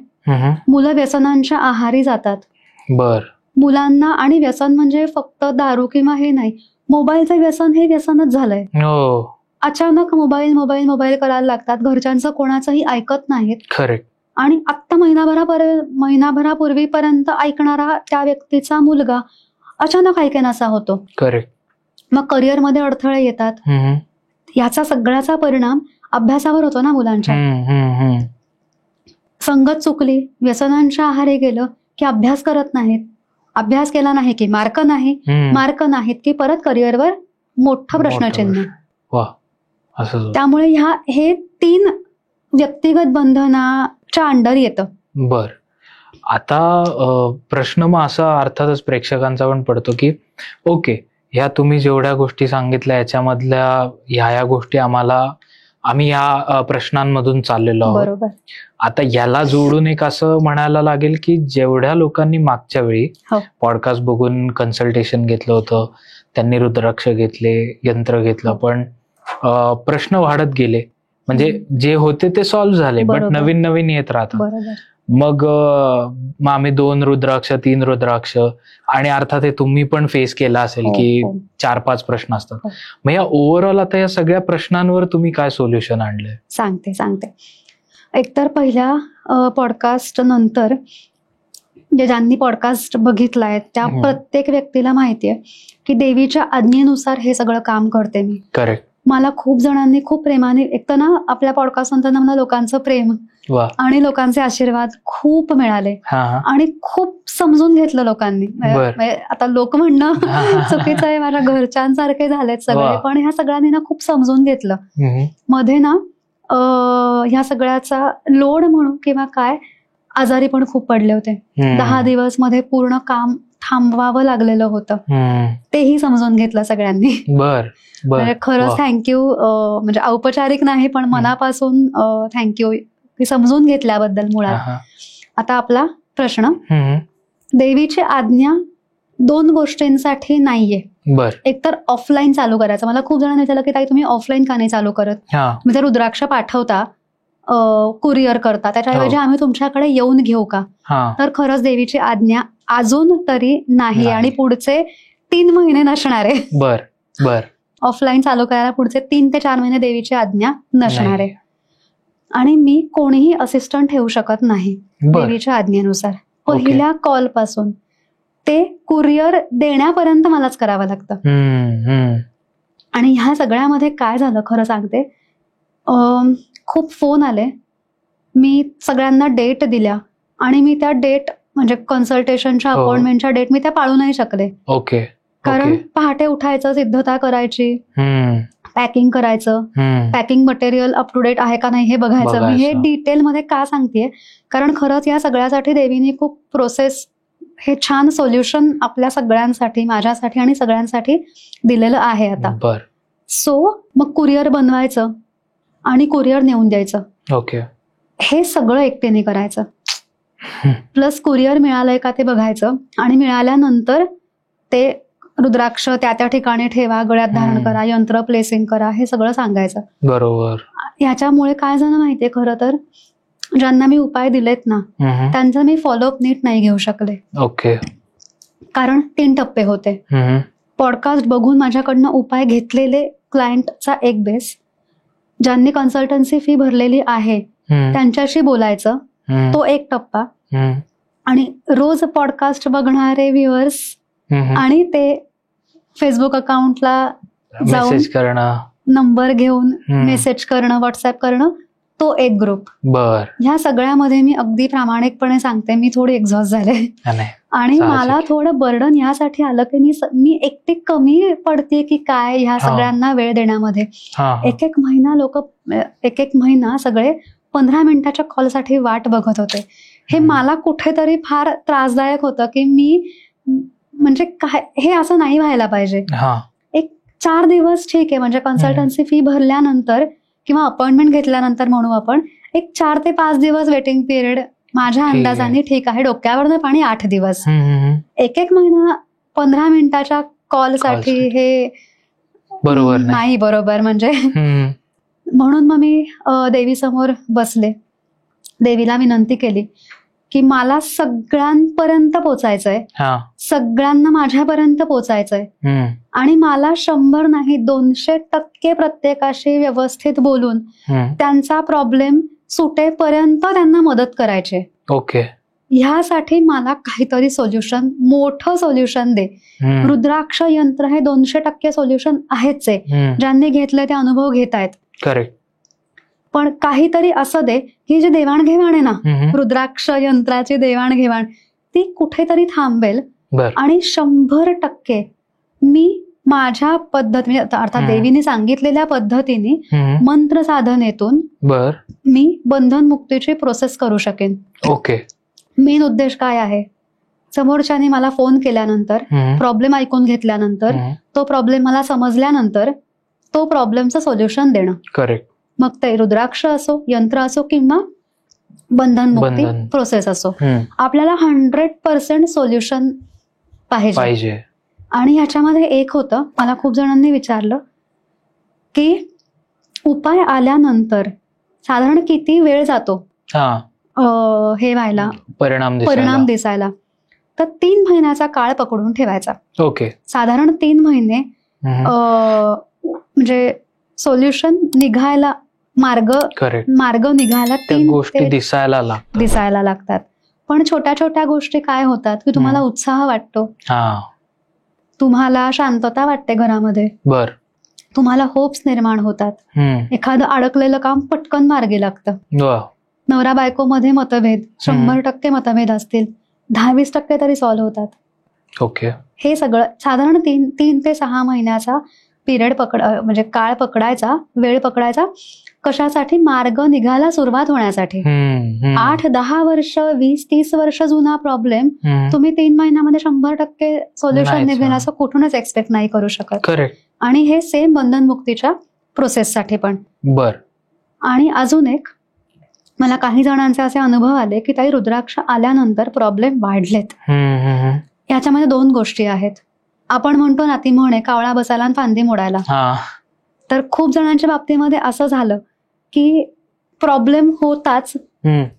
Speaker 1: मुलं व्यसनांच्या आहारी जातात.
Speaker 2: बर.
Speaker 1: मुलांना, आणि व्यसन म्हणजे फक्त दारू किंवा हे नाही, मोबाईलचं व्यसन हे व्यसनच झालंय. अचानक मोबाईल करायला लागतात, घरच्यांचं कोणाचंही ऐकत नाहीत.
Speaker 2: करेक्ट.
Speaker 1: आणि आत्ता महिनाभरापूर्वीपर्यंत ऐकणारा त्या व्यक्तीचा मुलगा अचानक ऐकेनासा होतो.
Speaker 2: करेक्ट.
Speaker 1: मग करिअरमध्ये अडथळे येतात. याचा सगळ्याचा परिणाम अभ्यासावर होतो ना मुलांच्या. संगत चुकली, व्यसनांच्या आहारी गेलं की अभ्यास करत नाहीत, अभ्यास केला नाही की मार्क नाहीत की परत करिअरवर मोठं प्रश्नचिन्ह. त्यामुळे हे 3 व्यक्तिगत बंधनाच्या अंडर येतं.
Speaker 2: बर. आता प्रश्न मग असा अर्थातच प्रेक्षकांचा पण पडतो की ओके, ह्या तुम्ही जेवढ्या गोष्टी सांगितल्या याच्यामधल्या ह्या गोष्टी आम्ही या प्रश्नांमधून चाललेलो आहोत.
Speaker 1: बरोबर.
Speaker 2: आता याला जोडून एक असं म्हणायला लागेल की जेवढ्या लोकांनी मागच्या वेळी पॉडकास्ट बघून कन्सल्टेशन घेतलं होतं, त्यांनी रुद्राक्ष घेतले, यंत्र घेतलं, पण प्रश्न वाढत गेले. म्हणजे जे होते ते सॉल्व्ह झाले, बट नवीन नवीन येत राहतात. मग आम्ही 2 रुद्राक्ष, 3 रुद्राक्ष, आणि अर्थात हे तुम्ही पण फेस केला असेल की 4-5 प्रश्न असतात. मग या ओव्हरऑल आता या सगळ्या प्रश्नांवर तुम्ही काय सोल्युशन आणलंय?
Speaker 1: सांगते. एकतर पहिल्या पॉडकास्ट नंतर ज्यांनी पॉडकास्ट बघितलाय त्या प्रत्येक व्यक्तीला माहितीये की देवीच्या आज्ञेनुसार हे सगळं काम करते मी.
Speaker 2: करेक्ट.
Speaker 1: मला खूप जणांनी खूप प्रेमाने, एक तर ना आपल्या पॉडकास्ट नंतर मला लोकांचं प्रेम आणि लोकांचे आशीर्वाद खूप मिळाले आणि खूप समजून घेतलं लोकांनी. आता लोक म्हणणं चुकीचं आहे, माझ्या घरच्यांसारखे झालेत सगळे, पण ह्या सगळ्यांनी ना खूप समजून घेतलं. मध्ये ना ह्या सगळ्याचा लोड म्हणून किंवा काय, आजारी पण खूप पडले होते. 10 दिवस मध्ये पूर्ण काम थांबवावं लागलेलं होतं. तेही समजून घेतलं सगळ्यांनी. म्हणजे खरंच थँक्यू. म्हणजे औपचारिक नाही पण मनापासून थँक्यू समजून घेतल्याबद्दल. मुळात आता आपला प्रश्न, देवीची आज्ञा 2 गोष्टींसाठी नाहीये. एक तर ऑफलाईन चालू करायचं. मला खूप जणांनी विचारलं की ताई तुम्ही ऑफलाईन का नाही चालू करत, म्हणजे रुद्राक्ष पाठवता, कुरिअर करता, त्याच्याऐवजी आम्ही तुमच्याकडे येऊन घेऊ का? तर खरंच देवीची आज्ञा अजून तरी नाही आणि पुढचे 3 महिने नसणार आहे. ऑफलाईन चालू करायला पुढचे 3 ते 4 महिने देवीची आज्ञा नसणार आहे. आणि मी कोणीही असिस्टंट ठेवू शकत नाही देवीच्या आज्ञेनुसार. पहिल्या कॉल पासून ते कुरिअर देण्यापर्यंत मलाच करावं लागतं. आणि ह्या सगळ्यामध्ये काय झालं खरं सांगते, खूप फोन आले, मी सगळ्यांना डेट दिल्या आणि मी त्या डेट म्हणजे कन्सल्टेशनच्या अपॉइंटमेंटच्या डेट मी त्या पाळू नाही शकले. कारण पहाटे उठायचं, सिद्धता करायची, पॅकिंग करायचं, packing material up to date आहे का नाही हे बघायचं. मी हे डिटेलमध्ये का सांगतेय, कारण खरंच या सगळ्यासाठी देवीने खूप प्रोसेस, हे छान सोल्युशन आपल्या सगळ्यांसाठी, माझ्यासाठी आणि सगळ्यांसाठी दिलेलं आहे आता. सो मग कुरिअर बनवायचं आणि कुरिअर नेऊन द्यायचं. हे सगळं एकट्याने करायचं. प्लस कुरिअर मिळालंय का ते बघायचं आणि मिळाल्यानंतर ते रुद्राक्ष त्या ठिकाणी ठेवा, गळ्यात धारण करा, यंत्र प्लेसिंग करा, हे सगळं सांगायचं.
Speaker 2: बरोबर.
Speaker 1: ह्याच्यामुळे काय झालं माहितीये, खरं तर ज्यांना मी उपाय दिलेत ना त्यांचा मी फॉलोअप नीट नाही घेऊ शकले. कारण 3 टप्पे होते. पॉडकास्ट बघून माझ्याकडनं उपाय घेतलेले क्लायंटचा एक बेस, ज्यांनी कन्सल्टन्सी फी भरलेली आहे त्यांच्याशी बोलायचं, तो एक टप्पा, आणि रोज पॉडकास्ट बघणारे व्ह्युअर्स आणि ते फेसबुक अकाउंटला जाऊन नंबर घेऊन मेसेज करणं, व्हॉट्सअप करणं, तो एक ग्रुप. ह्या सगळ्यामध्ये मी अगदी प्रामाणिकपणे सांगते, मी थोडी एक्झॉस्ट झाले आणि मला थोडं बर्डन यासाठी आलं की मी एकटी कमी पडते की काय ह्या सगळ्यांना वेळ देण्यामध्ये. एक एक महिना सगळे 15 मिनिटाच्या कॉलसाठी वाट बघत होते. हे मला कुठेतरी फार त्रासदायक होतं की मी म्हणजे काय, हे असं नाही व्हायला पाहिजे. एक 4 दिवस ठीक आहे, म्हणजे कन्सल्टन्सी फी भरल्यानंतर किंवा अपॉइंटमेंट घेतल्यानंतर म्हणू आपण, एक 4 ते 5 दिवस वेटिंग पिरियड माझ्या अंदाजाने ठीक आहे. डोक्यावरनं पाणी 8 दिवस. एक महिना 15 मिनिटाच्या कॉलसाठी हे
Speaker 2: बरोबर
Speaker 1: नाही. बरोबर. म्हणजे म्हणून मग मी देवीसमोर बसले, देवीला विनंती केली की मला सगळ्यांपर्यंत पोचायचंय, सगळ्यांना माझ्यापर्यंत पोचायचंय आणि मला 100 नाही 200% प्रत्येकाशी व्यवस्थित बोलून त्यांचा प्रॉब्लेम सुटेपर्यंत त्यांना मदत करायचे.
Speaker 2: ओके.
Speaker 1: ह्यासाठी मला काहीतरी सोल्युशन, मोठं सोल्युशन दे. रुद्राक्ष यंत्र हे 200% सोल्युशन आहेच आहे. ज्यांनी घेतलंय ते अनुभव घेतायत.
Speaker 2: करेक्ट.
Speaker 1: पण काहीतरी असं दे की जे देवाणघेवाण आहे ना, रुद्राक्ष यंत्राची देवाणघेवाण ती कुठेतरी थांबेल आणि 100% मी माझ्या पद्धतीने, अर्थात देवीने सांगितलेल्या पद्धतीने मंत्र साधनेतून मी बंधन मुक्तीची प्रोसेस करू शकेन.
Speaker 2: ओके.
Speaker 1: मेन उद्देश काय आहे? समोरच्याने मला फोन केल्यानंतर, प्रॉब्लेम ऐकून घेतल्यानंतर, तो प्रॉब्लेम मला समजल्यानंतर तो प्रॉब्लेमचं सोल्युशन देणं.
Speaker 2: करेक्ट.
Speaker 1: मग ते रुद्राक्ष असो, यंत्र असो किंवा बंधन मुक्ती प्रोसेस असो, आपल्याला 100% सोल्युशन पाहिजे. आणि ह्याच्यामध्ये एक होतं, मला खूप जणांनी विचारलं की उपाय आल्यानंतर साधारण किती वेळ जातो हे व्हायला, परिणाम दिसायला? तर 3 महिन्याचा काळ पकडून ठेवायचा.
Speaker 2: ओके.
Speaker 1: साधारण 3 महिने म्हणजे सोल्युशन निघायला, मार्ग निघायला 3
Speaker 2: गोष्टी दिसायला लागतात.
Speaker 1: पण छोट्या छोट्या गोष्टी काय होतात की तुम्हाला उत्साह वाटतो, तुम्हाला शांतता वाटते घरामध्ये, तुम्हाला होप्स निर्माण होतात, एखादं अडकलेलं काम पटकन मार्गी लागतं. नवरा बायको मध्ये मतभेद 100% मतभेद असतील, 10-20% तरी सॉल्व्ह होतात.
Speaker 2: ओके.
Speaker 1: हे सगळं साधारण 3 ते 6 महिन्याचा पिरियड म्हणजे काळ पकडायचा, वेळ पकडायचा. कशासाठी? मार्ग निघायला सुरुवात होण्यासाठी. 8-10 वर्ष, 20-30 वर्ष जुना प्रॉब्लेम तुम्ही 3 महिन्यामध्ये 100% सोल्युशन निघेल असं कुठूनच एक्सपेक्ट नाही करू शकत. आणि हे सेम बंधन मुक्तीच्या प्रोसेससाठी पण. आणि अजून एक, मला काही जणांचे असे अनुभव आले की काही रुद्राक्ष आल्यानंतर प्रॉब्लेम वाढलेत. याच्यामध्ये 2 गोष्टी आहेत. आपण म्हणतो ना, ती म्हणे कावळा बसायला आणि फांदी मोडायला. तर खूप जणांच्या बाबतीमध्ये असं झालं की प्रॉब्लेम होताच,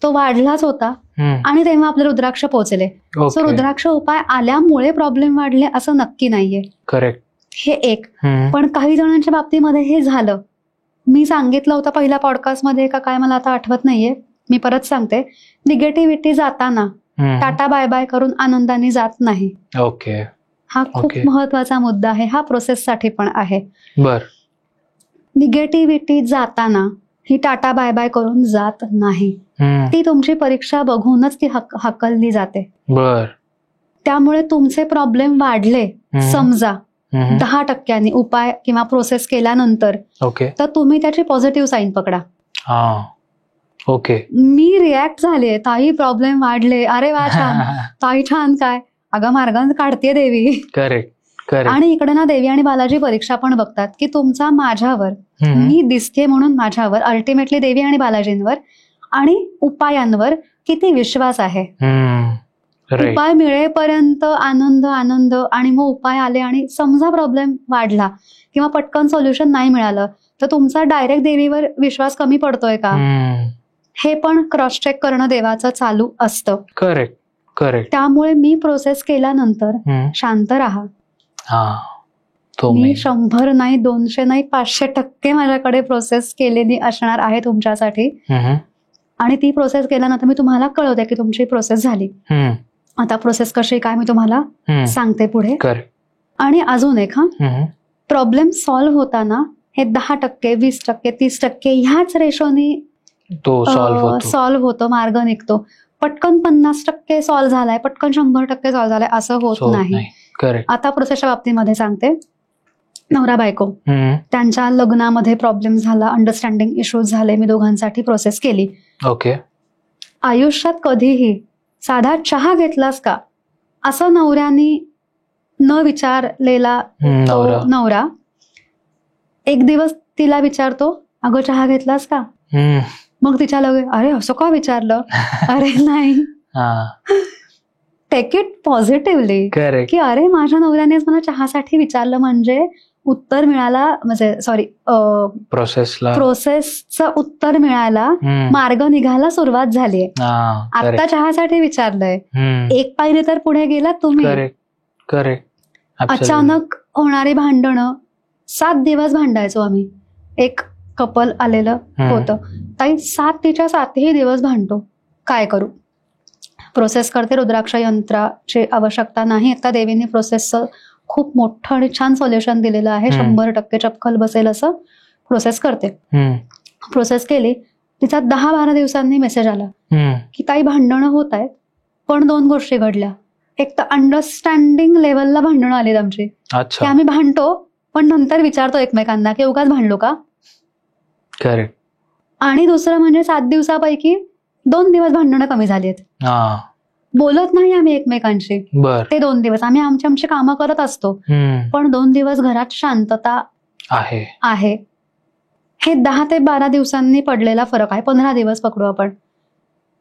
Speaker 1: तो वाढलाच होता आणि तेव्हा आपले रुद्राक्ष पोहोचले. सो रुद्राक्ष उपाय आल्यामुळे प्रॉब्लेम वाढले असं नक्की नाहीये.
Speaker 2: करेक्ट.
Speaker 1: हे एक. पण काही जणांच्या बाबतीमध्ये हे झालं. मी सांगितलं होतं पहिल्या पॉडकास्टमध्ये का काय, मला आता आठवत नाहीये, मी परत सांगते. निगेटिव्हिटी जाताना टाटा बाय बाय करून आनंदाने जात नाही.
Speaker 2: ओके.
Speaker 1: हा खूप महत्वाचा मुद्दा आहे. हा प्रोसेससाठी पण आहे. निगेटिव्हिटी जाताना ही टाटा बाय बाय करून जात नाही. ती तुमची परीक्षा बघूनच ती हाकलली जाते. त्यामुळे तुमचे प्रॉब्लेम वाढले समजा 10% उपाय किंवा प्रोसेस केल्यानंतर, तर तुम्ही त्याची पॉझिटिव्ह साईन पकडा.
Speaker 2: ओके.
Speaker 1: मी रिॲक्ट झाले, ताई प्रॉब्लेम वाढले, अरे वा छान, ताई छान, काय अगं मार्गाने काढते देवी.
Speaker 2: करेक्ट.
Speaker 1: आणि इकडे ना देवी आणि बालाजी परीक्षा पण बघतात की तुमचा माझ्यावर, मी दिसते म्हणून माझ्यावर, अल्टिमेटली देवी आणि बालाजींवर आणि उपायांवर किती विश्वास आहे. उपाय मिळेपर्यंत आनंद आनंद, आणि मग उपाय आले आणि समजा प्रॉब्लेम वाढला किंवा पटकन सोल्युशन नाही मिळालं तर तुमचा डायरेक्ट देवीवर विश्वास कमी पडतोय का, हे पण क्रॉस चेक करणं देवाचं चालू असतं.
Speaker 2: करेक्ट.
Speaker 1: त्यामुळे मी प्रोसेस केल्यानंतर शांत राहा. मी 100 नाही, 200 नाही, 500% माझ्याकडे प्रोसेस केलेली असणार आहे तुमच्यासाठी. आणि ती प्रोसेस केल्यानंतर मी तुम्हाला कळवते की तुमची प्रोसेस झाली. आता प्रोसेस कशी काय मी तुम्हाला सांगते पुढे. आणि अजून एक, प्रॉब्लेम सॉल्व्ह होताना हे 10%, 20%, 30% ह्याच रेशोनी सॉल्व्ह होतो, मार्ग निघतो. पटकन 50% सॉल्व्ह झालाय, पटकन 100% सॉल्व्ह झालाय असं होत नाही. आता प्रोसेसच्या बाबतीमध्ये सांगते. नवरा बायको, त्यांच्या लग्नामध्ये प्रॉब्लेम झाला, अंडरस्टँडिंग इश्यूज झाले, मी दोघांसाठी प्रोसेस केली.
Speaker 2: ओके.
Speaker 1: आयुष्यात कधीही साधा चहा घेतलास का असं नवऱ्याने न विचारलेला नवरा एक दिवस तिला विचारतो, अगं चहा घेतलास का? मग तिच्या लगे, अरे असं का विचारलं? अरे नाही, टेक इट पॉझिटिव्हली की अरे माझ्या नवऱ्यानेच मला चहासाठी विचारलं म्हणजे उत्तर मिळाला, म्हणजे सॉरी प्रोसेसचं उत्तर मिळायला, मार्ग निघायला सुरुवात झालीये. आता चहासाठी विचारलंय, एक पायरी तर पुढे गेलात तुम्ही. अचानक होणारी भांडणं, 7 दिवस भांडायचो आम्ही. एक कपल आलेलं होतं. ताई तिच्या 7ही दिवस भांडतो, काय करू? प्रोसेस करते, रुद्राक्ष यंत्राची आवश्यकता नाही. आता देवीने प्रोसेसचं खूप मोठं आणि छान सोल्युशन दिलेलं आहे. 100% चपखल बसेल असं प्रोसेस करते. प्रोसेस केली, तिचा 10-12 दिवसांनी मेसेज आला की ताई भांडणं होत आहेत, पण 2 गोष्टी घडल्या. एक तर अंडरस्टँडिंग लेवलला भांडणं आलीत आमची, की आम्ही भांडतो पण नंतर विचारतो एकमेकांना की उगाच भांडलो का.
Speaker 2: करेक्ट.
Speaker 1: आणि दुसरं म्हणजे 7 दिवसापैकी 2 दिवस भांडणं कमी झालीत. बोलत नाही आम्ही एकमेकांशी ते 2 दिवस. आम्ही आमची कामं करत असतो, पण 2 दिवस घरात शांतता आहे. हे 10 ते 12 दिवसांनी पडलेला फरक आहे. 15 दिवस पकडू आपण.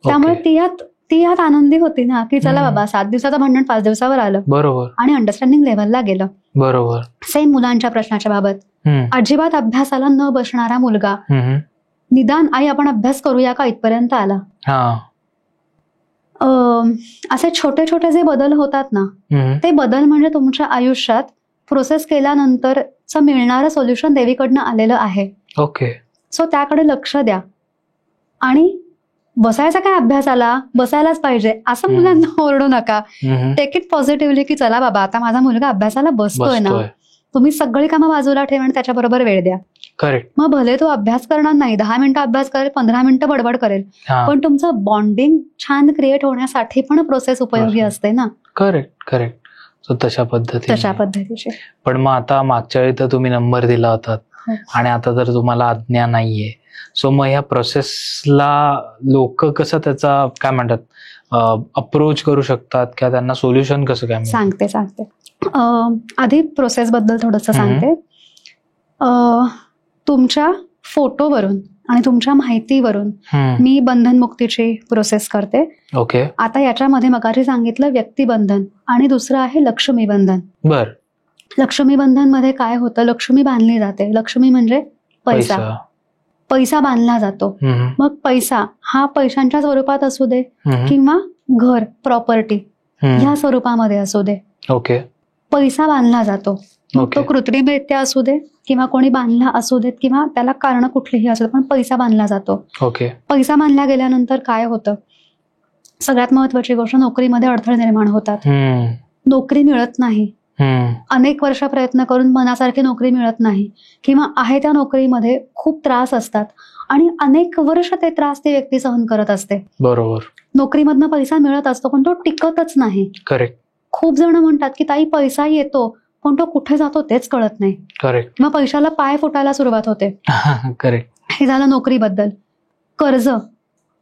Speaker 1: त्यामुळे ती यात आनंदी होती ना, की चला बाबा 7 दिवसाचं भांडण 5 दिवसावर आलं.
Speaker 2: बरोबर.
Speaker 1: आणि अंडरस्टँडिंग लेव्हलला गेलं.
Speaker 2: बरोबर.
Speaker 1: सेम मुलांच्या प्रश्नाच्या बाबत, अजिबात अभ्यासाला न बसणारा मुलगा निदान आई आपण अभ्यास करूया का इथपर्यंत आला. असे छोटे छोटे जे बदल होतात ना, ते बदल म्हणजे तुमच्या आयुष्यात प्रोसेस केल्यानंतरचं मिळणारं सोल्युशन देवीकडनं आलेलं आहे.
Speaker 2: ओके.
Speaker 1: सो त्याकडे लक्ष द्या. आणि बसायचा काय अभ्यासाला, बसायलाच पाहिजे असं मुलांना ओरडू नका. टेक इट पॉझिटिव्हली की चला बाबा आता माझा मुलगा अभ्यासाला बसतोय ना, तुम्ही सगळी कामं बाजूला ठेवा आणि त्याच्याबरोबर वेळ द्या.
Speaker 2: करेक्ट.
Speaker 1: मग भले तो अभ्यास करणार नाही, 10 मिनिटं अभ्यास करेल, 15 मिनिटं बडबड करेल, पण तुमचं बॉन्डिंग छान क्रिएट होण्यासाठी पण प्रोसेस उपयोगी असते ना.
Speaker 2: करेक्ट. सो तशा
Speaker 1: पद्धतीचे.
Speaker 2: पण मग आता मागच्या वेळी तर तुम्ही नंबर दिला होता आणि आता तर तुम्हाला आज्ञा नाहीये. सो मग ह्या प्रोसेसला लोक कसं त्याचा काय म्हणतात अप्रोच करू शकतात किंवा त्यांना सोल्युशन कसं काय?
Speaker 1: सांगते. आधी प्रोसेस बद्दल थोडंसं सांगते. तुमच्या फोटोवरून आणि तुमच्या माहितीवरून मी बंधनमुक्तीची प्रोसेस करते.
Speaker 2: ओके.
Speaker 1: आता याच्यामध्ये मगाशी सांगितलं व्यक्तिबंधन आणि दुसरं आहे लक्ष्मी बंधन.
Speaker 2: बर.
Speaker 1: लक्ष्मी बंधन मध्ये काय होतं, लक्ष्मी बांधली जाते. लक्ष्मी म्हणजे पैसा बांधला जातो. मग पैसा हा पैशांच्या स्वरूपात असू दे किंवा घर प्रॉपर्टी ह्या स्वरूपामध्ये असू दे.
Speaker 2: ओके.
Speaker 1: पैसा बांधला जातो. तो कृत्रिमरित्या असू दे किंवा कोणी बांधला असू देत किंवा त्याला कारण कुठलीही असू दे, पण पैसा बांधला जातो.
Speaker 2: ओके.
Speaker 1: पैसा बांधला गेल्यानंतर काय होतं, सगळ्यात महत्वाची गोष्ट, नोकरीमध्ये अडथळे निर्माण होतात. नोकरी मिळत नाही. अनेक वर्ष प्रयत्न करून मनासारखी नोकरी मिळत नाही किंवा आहे त्या नोकरीमध्ये खूप त्रास असतात आणि अनेक वर्ष ते त्रास ती व्यक्ती सहन करत असते.
Speaker 2: बरोबर.
Speaker 1: नोकरीमधनं पैसा मिळत असतो पण तो टिकतच नाही.
Speaker 2: करेक्ट.
Speaker 1: खूप जण म्हणतात की ताई पैसा येतो पण तो कुठे जातो तेच कळत नाही.
Speaker 2: करेक्ट.
Speaker 1: मग पैशाला पाय फुटायला सुरुवात होते.
Speaker 2: करेक्ट.
Speaker 1: हे झालं नोकरीबद्दल. कर्ज,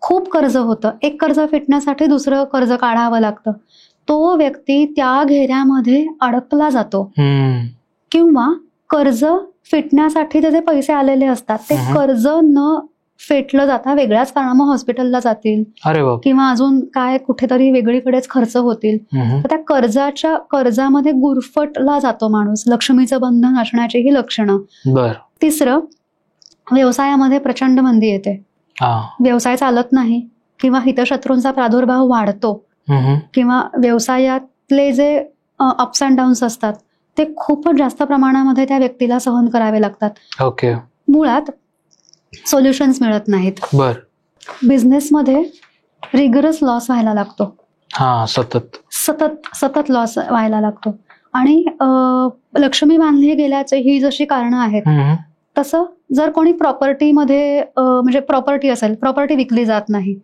Speaker 1: खूप कर्ज होतं. एक कर्ज फिटण्यासाठी दुसरं कर्ज काढावं लागतं. तो व्यक्ती त्या घेऱ्यामध्ये अडकला जातो. किंवा कर्ज फिटण्यासाठी जे पैसे आलेले असतात ते कर्ज न फेटलं जाता वेगळ्याच कारणामुळे हॉस्पिटलला जातील किंवा अजून काय कुठेतरी वेगळीकडेच खर्च होतील. तर त्या कर्जामध्ये गुरफटला जातो माणूस. लक्ष्मीचं बंधन असण्याची ही लक्षणं. तिसरं, व्यवसायामध्ये प्रचंड मंदी येते. व्यवसाय चालत नाही किंवा हितशत्रूंचा प्रादुर्भाव वाढतो किंवा व्यवसायातले जे अप्स अँड डाऊन्स असतात ते खूपच जास्त प्रमाणामध्ये त्या व्यक्तीला सहन करावे लागतात.
Speaker 2: ओके.
Speaker 1: मुळात सोल्युशन्स मिळत नाहीत. बिझनेसमध्ये रिगरस लॉस व्हायला लागतो. सतत लॉस व्हायला लागतो. आणि लक्ष्मी बांधली गेल्याची ही जशी कारणं आहेत तसं जर कोणी प्रॉपर्टीमध्ये म्हणजे प्रॉपर्टी असेल, प्रॉपर्टी विकली जात नाही,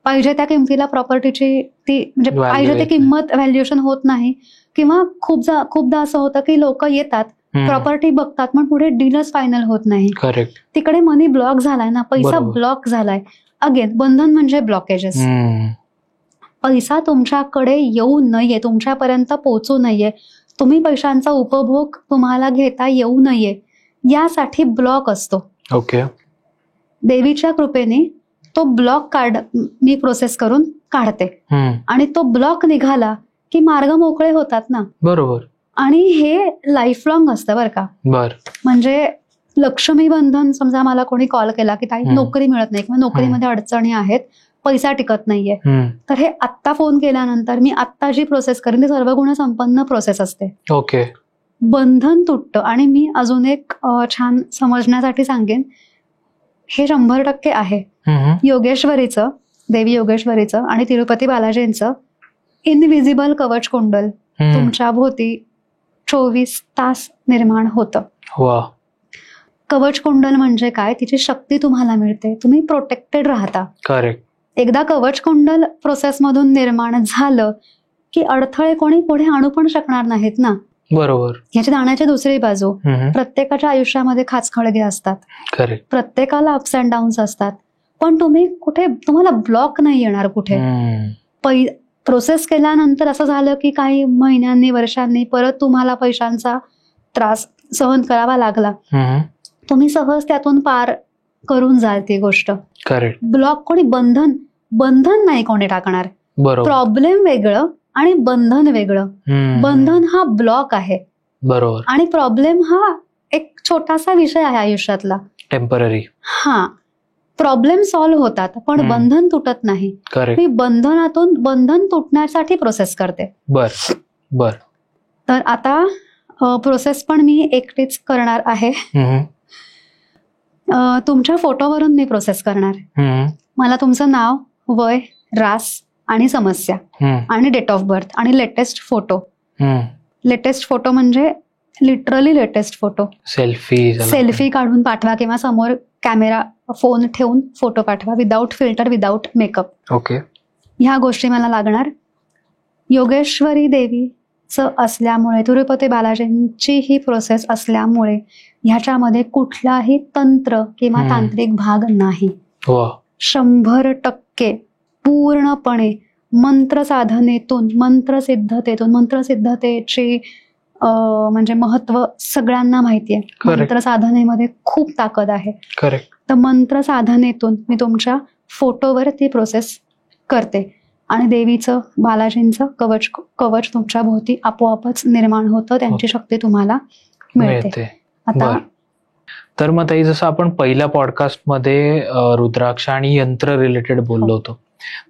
Speaker 1: पाहिजे त्या किमतीला प्रॉपर्टीची ती म्हणजे पाहिजे ती किंमत व्हॅल्युएशन होत नाही किंवा खूपदा असं होतं की लोक येतात प्रॉपर्टी बघतात पण पुढे डीलच फायनल होत नाही. तिकडे मनी ब्लॉक झालाय ना, पैसा ब्लॉक झालाय. अगेन बंधन म्हणजे ब्लॉकेजेस. पैसा तुमच्याकडे येऊ नये, तुमच्यापर्यंत पोहोचू नये, तुम्ही पैशांचा उपभोग तुम्हाला घेता येऊ नये यासाठी ब्लॉक असतो.
Speaker 2: ओके.
Speaker 1: देवीच्या कृपेने तो ब्लॉक मी प्रोसेस करून काढते आणि तो ब्लॉक निघाला की मार्ग मोकळे होतात ना.
Speaker 2: बरोबर.
Speaker 1: आणि हे लाईफ लॉंग असतं बरं का. म्हणजे लक्ष्मी बंधन, समजा मला कोणी कॉल केला की ताई नोकरी मिळत नाही किंवा नोकरीमध्ये अडचणी आहेत, पैसा टिकत नाहीये, तर हे आत्ता फोन केल्यानंतर मी आत्ता जी प्रोसेस करेन ती सर्व गुण संपन्न प्रोसेस असते.
Speaker 2: ओके.
Speaker 1: बंधन तुटतं. आणि मी अजून एक छान समजण्यासाठी सांगेन, हे 100% आहे. योगेश्वरीचं, देवी योगेश्वरीचं आणि तिरुपती बालाजींचं इनविजिबल कवच कुंडल तुमच्या भोवती 24 तास निर्माण होतं. कवच कुंडल म्हणजे काय? तिची शक्ती तुम्हाला मिळते, तुम्ही प्रोटेक्टेड राहता.
Speaker 2: करेक्ट.
Speaker 1: एकदा कवच कुंडल प्रोसेसमधून निर्माण झालं की अडथळे कोणी पुढे आणू पण शकणार नाहीत ना.
Speaker 2: बरोबर.
Speaker 1: ह्याची नाण्याची दुसरी बाजू, प्रत्येकाच्या आयुष्यामध्ये खाचखळगे असतात.
Speaker 2: करेक्ट.
Speaker 1: प्रत्येकाला अप्स अँड डाऊन्स असतात, पण तुम्हाला ब्लॉक नाही येणार कुठे. प्रोसेस केल्यानंतर असं झालं की काही महिन्यांनी वर्षांनी परत तुम्हाला पैशांचा त्रास सहन करावा लागला, तुम्ही सहज त्यातून पार करून जाल ती गोष्ट.
Speaker 2: करेक्ट.
Speaker 1: ब्लॉक कोणी बंधन नाही कोणी टाकणार. प्रॉब्लेम वेगळं आणि बंधन वेगळं. बंधन हा ब्लॉक आहे.
Speaker 2: बरोबर.
Speaker 1: आणि प्रॉब्लेम हा एक छोटासा विषय आहे आयुष्यातला, टेम्पररी. हा, प्रॉब्लेम सॉल्व्ह होतात पण बंधन तुटत नाही. मी बंधनातून बंधन तुटण्यासाठी प्रोसेस करते.
Speaker 2: बर.
Speaker 1: तर आता प्रोसेस पण मी एकटीच करणार आहे. तुमच्या फोटोवरून मी प्रोसेस करणार. मला तुमचं नाव, वय, रास आणि समस्या आणि डेट ऑफ बर्थ आणि लेटेस्ट फोटो म्हणजे लिटरली लेटेस्ट फोटो, सेल्फी काढून पाठवा किंवा समोर कॅमेरा फोन ठेवून फोटो पाठवा, without filter, without makeup.
Speaker 2: Okay.
Speaker 1: ह्या गोष्टी मला लागणार. योगेश्वरी देवीचं असल्यामुळे, तिरुपती बालाजींची ही प्रोसेस असल्यामुळे ह्याच्यामध्ये कुठलाही तंत्र किंवा तांत्रिक भाग नाही. 100% पूर्णपणे मंत्रसाधनेतून, मंत्रसिद्धतेची म्हणजे महत्व सगळ्यांना माहितीये. मंत्रसाधनेमध्ये खूप ताकद आहे. तर मंत्रसाधनेतून मी तुमच्या फोटोवर ती प्रोसेस करते आणि देवीचं, बालाजींचं कवच तुमच्या भोवती आपोआपच निर्माण होतं. त्यांची शक्ती तुम्हाला मिळते. आता
Speaker 2: तर मग ताई, जसं आपण पहिल्या पॉडकास्टमध्ये रुद्राक्ष आणि यंत्र रिलेटेड बोललो होतो,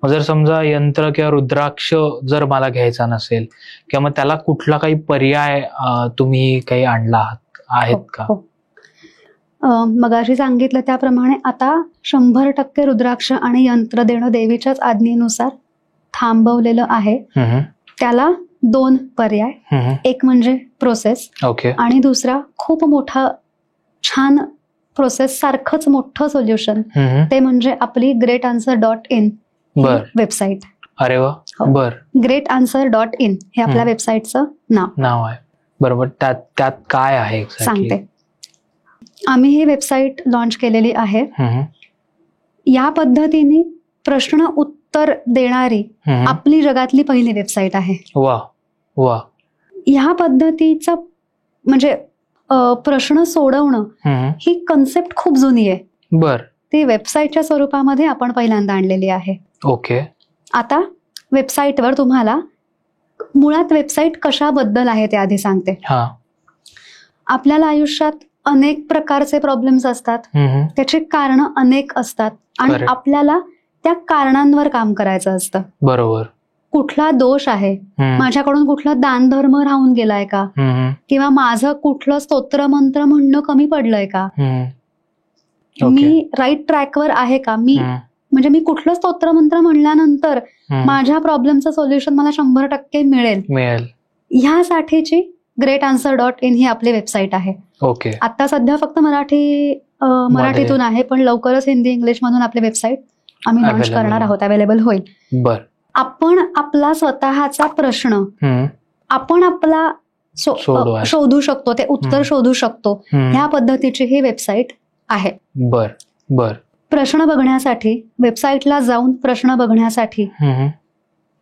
Speaker 2: मग जर समजा यंत्र किंवा रुद्राक्ष जर मला घ्यायचा नसेल किंवा मग त्याला कुठला काही पर्याय तुम्ही काही आणला आहेत का?
Speaker 1: मगाशी सांगितलं त्याप्रमाणे आता 100% रुद्राक्ष आणि यंत्र देणं देवीच्याच आज्ञेनुसार थांबवलेलं आहे. त्याला 2 पर्याय, एक म्हणजे प्रोसेस आणि दुसरा खूप मोठा छान प्रोसेस सारखंच मोठं सोल्युशन, ते म्हणजे आपली greatanswer.in वेबसाईट.
Speaker 2: अरे वा.
Speaker 1: greatanswer.in हे आपल्या वेबसाईटचं नाव आहे.
Speaker 2: बरोबर. त्यात काय आहे
Speaker 1: सांगते. आम्ही ही वेबसाईट लॉन्च केलेली आहे. या पद्धतीने प्रश्न उत्तर देणारी आपली जगातली पहिली वेबसाईट आहे.
Speaker 2: वा.
Speaker 1: ह्या पद्धतीचं म्हणजे प्रश्न सोडवणं ही कन्सेप्ट खूप जुनी आहे. ती वेबसाईटच्या स्वरूपामध्ये आपण पहिल्यांदा आणलेली आहे.
Speaker 2: ओके.
Speaker 1: आता वेबसाईटवर तुम्हाला मुळात वेबसाईट कशाबद्दल आहे ते आधी सांगते. आपल्याला आयुष्यात अनेक प्रकारचे प्रॉब्लेम्स असतात, त्याची कारण अनेक असतात आणि आपल्याला त्या कारणांवर काम करायचं असतं.
Speaker 2: बरोबर.
Speaker 1: कुठला दोष आहे, माझ्याकडून कुठला दानधर्म राहून गेलाय का, किंवा माझं कुठलं स्तोत्र मंत्र म्हणणं कमी पडलंय का, मी राईट ट्रॅकवर आहे का, मी कुठलं स्तोत्र मंत्र म्हणल्यानंतर माझ्या प्रॉब्लेमचं सोल्युशन मला 100% मिळेल. ह्यासाठीची greatanswer.in ही आपली वेबसाईट आहे. आता सध्या फक्त मराठीतून आहे, पण लवकरच हिंदी, इंग्लिश मधून आपली वेबसाईट आम्ही लॉन्च करणार आहोत, अवेलेबल होईल. आपण आपला स्वतःचा प्रश्न आपण आपला शोधू शकतो, ते उत्तर शोधू शकतो. ह्या पद्धतीची ही वेबसाईट आहे. प्रश्न बघण्यासाठी, वेबसाईटला जाऊन प्रश्न बघण्यासाठी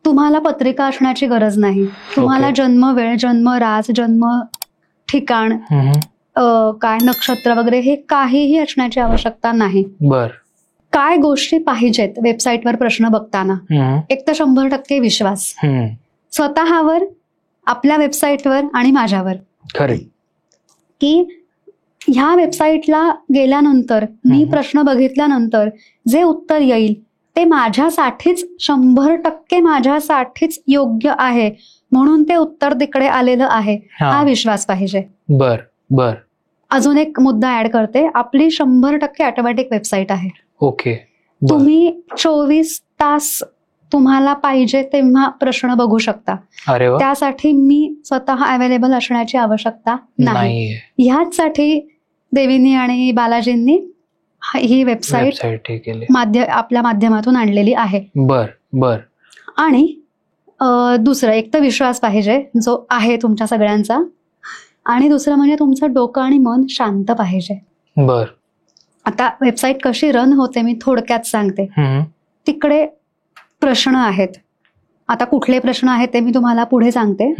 Speaker 1: तुम्हाला पत्रिका असण्याची गरज नाही. तुम्हाला जन्म वेळ, जन्म रास, जन्म ठिकाण, काय नक्षत्र वगैरे हे काहीही असण्याची आवश्यकता नाही. काय गोष्टी पाहिजेत वेबसाईटवर प्रश्न बघताना? एक तर 100% विश्वास स्वतःवर, आपल्या वेबसाईटवर आणि माझ्यावर, की ह्या वेबसाईटला गेल्यानंतर मी प्रश्न बघितल्यानंतर जे उत्तर येईल ते माझ्यासाठीच 100% माझ्यासाठीच योग्य आहे, म्हणून ते उत्तर तिकडे आलेलं आहे, हा विश्वास पाहिजे. अजून एक मुद्दा ऍड करते. आपली 100% ऑटोमॅटिक वेबसाईट आहे.
Speaker 2: ओके.
Speaker 1: तुम्ही 24 तास तुम्हाला पाहिजे तेव्हा प्रश्न बघू शकता.
Speaker 2: अरे वा.
Speaker 1: त्यासाठी मी स्वतः अवेलेबल असण्याची आवश्यकता नाही. ह्याचसाठी देवींनी आणि बालाजींनी ही वेबसाईट आपल्या माध्यमातून आणलेली आहे.
Speaker 2: बर बर.
Speaker 1: आणि दुसरं एक तर विश्वास पाहिजे जो आहे तुमच्या सगळ्यांचा, आणि दुसरं म्हणजे तुमचं डोकं आणि मन शांत पाहिजे.
Speaker 2: बर.
Speaker 1: आता वेबसाईट कशी रन होते मी थोडक्यात सांगते. तिकडे प्रश्न आहेत. आता कुठले प्रश्न आहेत ते मी तुम्हाला पुढे सांगते.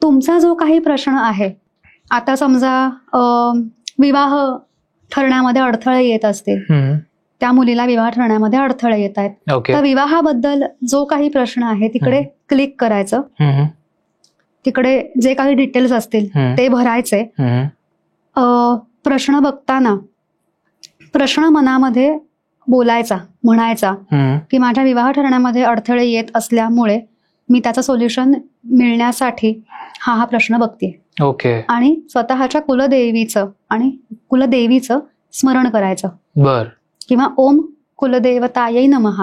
Speaker 1: तुमचा जो काही प्रश्न आहे, आता समजा विवाह ठरण्यामध्ये अडथळे येत असतील, त्या मुलीला विवाह ठरण्यामध्ये अडथळे येत आहेत, तर विवाहाबद्दल जो काही प्रश्न आहे तिकडे क्लिक करायचं. तिकडे जे काही डिटेल्स असतील ते भरायचे. प्रश्न बघताना प्रश्न मनामध्ये बोलायचा, म्हणायचा की माझ्या विवाह ठरण्यामध्ये अडथळे येत असल्यामुळे मी त्याचं सोल्युशन मिळण्यासाठी हा प्रश्न बघते.
Speaker 2: ओके.
Speaker 1: आणि स्वतःच्या कुलदेवीचं स्मरण करायचं.
Speaker 2: बर.
Speaker 1: किंवा ओम कुलदेवतायै नमः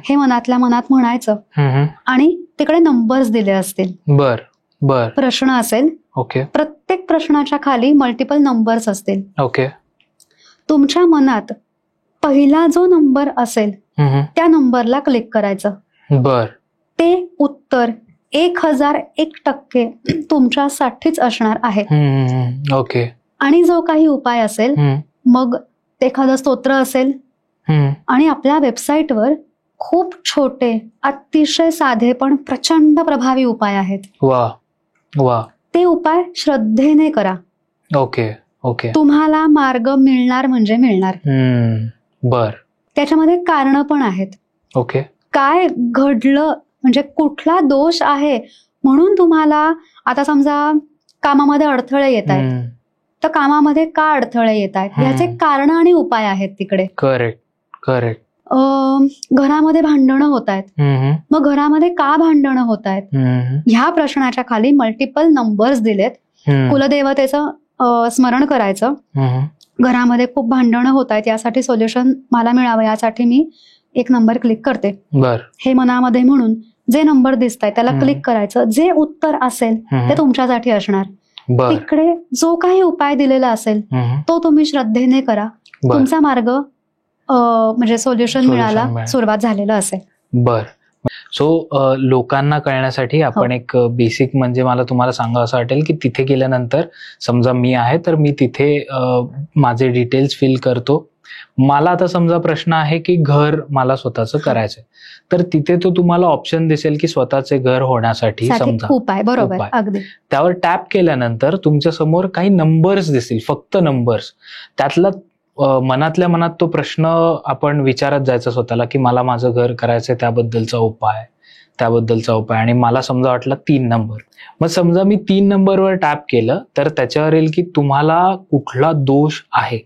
Speaker 1: हे मनातल्या मनात म्हणायचं. आणि तिकडे नंबर्स दिले असतील.
Speaker 2: बर बर. प्रश्न
Speaker 1: असेल.
Speaker 2: ओके.
Speaker 1: प्रत्येक प्रश्नाच्या खाली मल्टिपल नंबर्स असतील.
Speaker 2: ओके.
Speaker 1: तुमच्या मनात पहिला जो नंबर असेल त्या नंबरला क्लिक करायचं.
Speaker 2: बर.
Speaker 1: ते उत्तर 1001% तुमच्यासाठीच असणार आहे.
Speaker 2: ओके.
Speaker 1: आणि जो काही उपाय असेल, मग एखादं स्तोत्र असेल, आणि आपल्या वेबसाईटवर खूप छोटे, अतिशय साधे पण प्रचंड प्रभावी उपाय आहेत.
Speaker 2: वा वा.
Speaker 1: ते उपाय श्रद्धेने करा.
Speaker 2: Okay okay.
Speaker 1: तुम्हाला मार्ग मिळणार म्हणजे मिळणार.
Speaker 2: बर.
Speaker 1: त्याच्यामध्ये कारण पण आहेत.
Speaker 2: ओके.
Speaker 1: काय घडलं, म्हणजे कुठला दोष आहे म्हणून तुम्हाला, आता समजा कामामध्ये अडथळे येत आहेत, तर कामामध्ये का अडथळे येत आहेत याचे कारण आणि उपाय आहेत तिकडे.
Speaker 2: Correct correct.
Speaker 1: घरामध्ये भांडणं होत आहेत, मग घरामध्ये का भांडणं होत आहेत ह्या प्रश्नाच्या खाली मल्टिपल नंबर्स दिलेत. कुलदेवतेचं स्मरण करायचं. घरामध्ये खूप भांडणं होत आहेत, यासाठी सोल्युशन मला मिळावं यासाठी मी एक नंबर क्लिक करते.
Speaker 2: बर.
Speaker 1: हे मनामध्ये म्हणून जे नंबर दिसत आहेत त्याला क्लिक करायचं. जे उत्तर असेल ते तुमच्यासाठी असणार. तिकडे जो काही उपाय दिलेला असेल तो तुम्ही श्रद्धेने करा. तुमचा मार्ग म्हणजे सोल्युशन मिळायला सुरुवात झालेलं असेल.
Speaker 2: बर. सो लोकांना कळण्यासाठी आपण एक बेसिक, म्हणजे मला तुम्हाला सांगा असं वाटेल की तिथे गेल्यानंतर समजा मी आहे तर मी तिथे माझे डिटेल्स फिल करतो. मला आता समजा प्रश्न आहे की घर मला स्वतःचं करायचंय, तर तिथे तो तुम्हाला ऑप्शन दिसेल की स्वतःचे घर होण्यासाठी समजा
Speaker 1: उपाय. बरोबर. अगदी.
Speaker 2: त्यावर टॅप केल्यानंतर तुमच्या समोर काही नंबर्स दिसतील, फक्त नंबर्स. त्यातला मनातल्या मनात तो प्रश्न आपण विचारत जायचा स्वतःला की मला माझं घर करायचंय, त्याबद्दलचा उपाय. आणि मला समजा वाटला 3 नंबर. मग समजा मी 3 नंबरवर टॅप केलं तर त्याच्यावर येईल की तुम्हाला कुठला दोष आहे,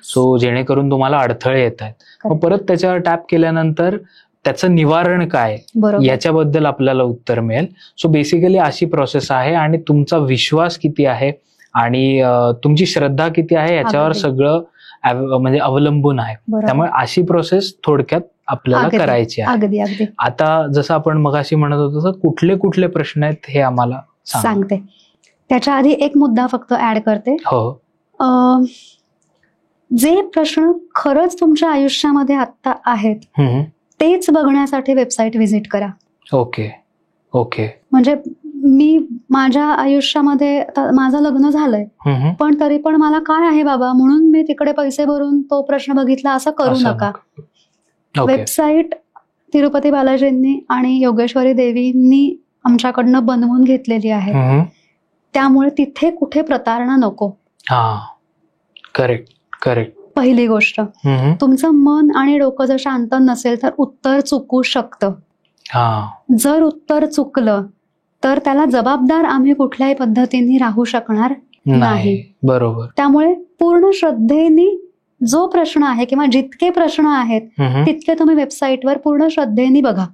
Speaker 2: सो जेणेकरून तुम्हाला अडथळे येत आहेत. मग परत त्याच्यावर टॅप केल्यानंतर त्याचं निवारण काय याच्याबद्दल आपल्याला उत्तर मिळेल. सो बेसिकली अशी प्रोसेस आहे, आणि तुमचा विश्वास किती आहे आणि तुमची श्रद्धा किती आहे याच्यावर सगळं म्हणजे अवलंबून आहे. त्यामुळे अशी प्रोसेस थोडक्यात आपल्याला करायची आहे.
Speaker 1: अगदी अगदी.
Speaker 2: आता जसं आपण मगाशी म्हणत होतो तसं कुठले कुठले प्रश्न आहेत हे आम्हाला
Speaker 1: सांगते. त्याच्या आधी एक मुद्दा फक्त ऍड करते.
Speaker 2: हो.
Speaker 1: जे प्रश्न खरंच तुमच्या आयुष्यामध्ये आता आहेत तेच बघण्यासाठी वेबसाईट व्हिजिट करा.
Speaker 2: Okay okay.
Speaker 1: म्हणजे मी माझ्या आयुष्यामध्ये, माझं लग्न झालंय पण तरी पण मला काय आहे बाबा म्हणून मी तिकडे पैसे भरून तो प्रश्न बघितला असं करू नका. वेबसाईट तिरुपती बालाजींनी आणि योगेश्वरी देवींनी आमच्याकडनं बनवून घेतलेली आहे, त्यामुळे तिथे कुठे प्रतारणा नको.
Speaker 2: Correct correct.
Speaker 1: पहिली गोष्ट, तुमचं मन आणि डोकं जर शांत नसेल तर उत्तर चुकू शकतं. जर उत्तर चुकलं तर त्याला जबाबदार आम्ही कुठल्याही पद्धतीने राहू शकणार नाही.
Speaker 2: बरोबर.
Speaker 1: त्यामुळे पूर्ण श्रद्धेने जो प्रश्न आहे किंवा जितके प्रश्न आहेत तितके तुम्ही वेबसाईटवर पूर्ण श्रद्धेने बघा.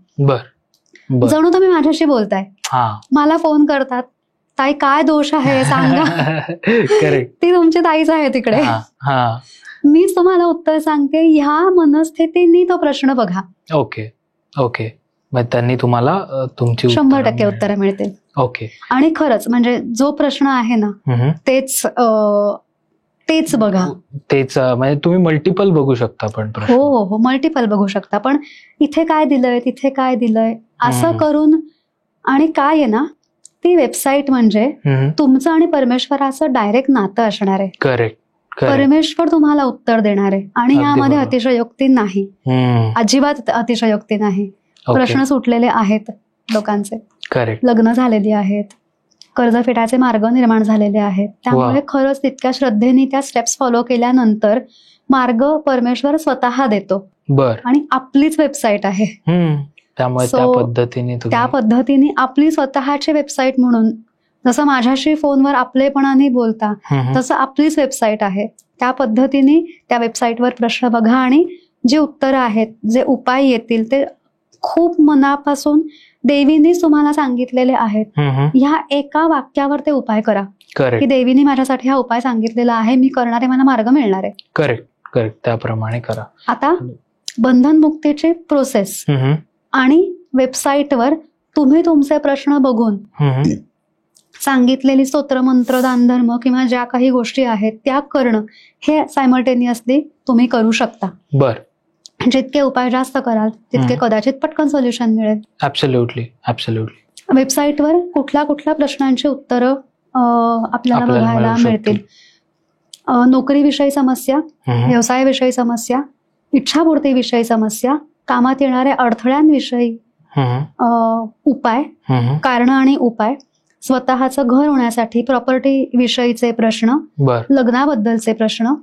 Speaker 1: जणू तुम्ही माझ्याशी बोलताय. मला फोन करतात ताई काय दोष आहे सांगा.
Speaker 2: करेक्ट.
Speaker 1: ती तुमची ताईच आहे तिकडे. मीच तुम्हाला उत्तर सांगते. ह्या मनस्थितीने तो प्रश्न बघा.
Speaker 2: Okay okay. मग त्यांनी तुम्हाला तुमची
Speaker 1: 100% उत्तरं मिळतील.
Speaker 2: ओके.
Speaker 1: आणि खरंच म्हणजे जो प्रश्न आहे ना तेच बघा.
Speaker 2: तेच म्हणजे तुम्ही मल्टिपल बघू शकता. पण
Speaker 1: हो हो मल्टिपल बघू शकता. पण इथे काय दिलंय तिथे काय दिलंय असं करून. आणि काय आहे ना ती वेबसाईट म्हणजे तुमचं आणि परमेश्वराचं डायरेक्ट नातं असणार आहे.
Speaker 2: करेक्ट.
Speaker 1: परमेश्वर तुम्हाला उत्तर देणार आहे. आणि यामध्ये अतिशयोक्ती नाही, अजिबात अतिशयोक्ती नाही. प्रश्न सुटलेले आहेत लोकांचे, लग्न झालेली आहेत, कर्ज फेडायचे मार्ग निर्माण झालेले आहेत. त्यामुळे खरंच तितक्या श्रद्धेने त्या स्टेप्स फॉलो केल्यानंतर मार्ग परमेश्वर स्वतः देतो. आणि आपलीच वेबसाईट आहे.
Speaker 2: त्यामुळे
Speaker 1: त्या पद्धतीने आपली स्वतःची वेबसाईट म्हणून जसं माझ्याशी फोनवर आपलेपणाने बोलता तसं आपलीच वेबसाईट आहे. त्या पद्धतीने त्या वेबसाईटवर प्रश्न बघा आणि जे उत्तरं आहेत, जे उपाय येतील ते खूप मनापासून देवीने तुम्हाला सांगितलेले आहेत. ह्या एका वाक्यावर ते उपाय करा की देवीने माझ्यासाठी हा उपाय सांगितलेला आहे, मी करणारे मला मार्ग मिळणार आहे.
Speaker 2: Correct correct. त्याप्रमाणे करा.
Speaker 1: आता बंधनमुक्तीची प्रोसेस आणि वेबसाईटवर तुम्ही तुमचे प्रश्न बघून सांगितलेली स्तोत्र मंत्र दानधर्म किंवा ज्या काही गोष्टी आहेत त्या करणं हे सायमल्टेनियसली तुम्ही करू शकता. जितके उपाय जास्त कराल तितके कदाचित पटकन सोल्युशन मिळेल.
Speaker 2: Absolutely absolutely.
Speaker 1: वेबसाईटवर कुठल्या कुठल्या प्रश्नांची उत्तरं आपल्याला बघायला मिळतील. नोकरीविषयी समस्या, व्यवसायाविषयी समस्या, इच्छापूर्तीविषयी समस्या, कामात येणाऱ्या अडथळ्यांविषयी उपाय, कारण आणि उपाय, स्वतःचं घर होण्यासाठी प्रॉपर्टी विषयीचे प्रश्न, लग्नाबद्दलचे प्रश्न,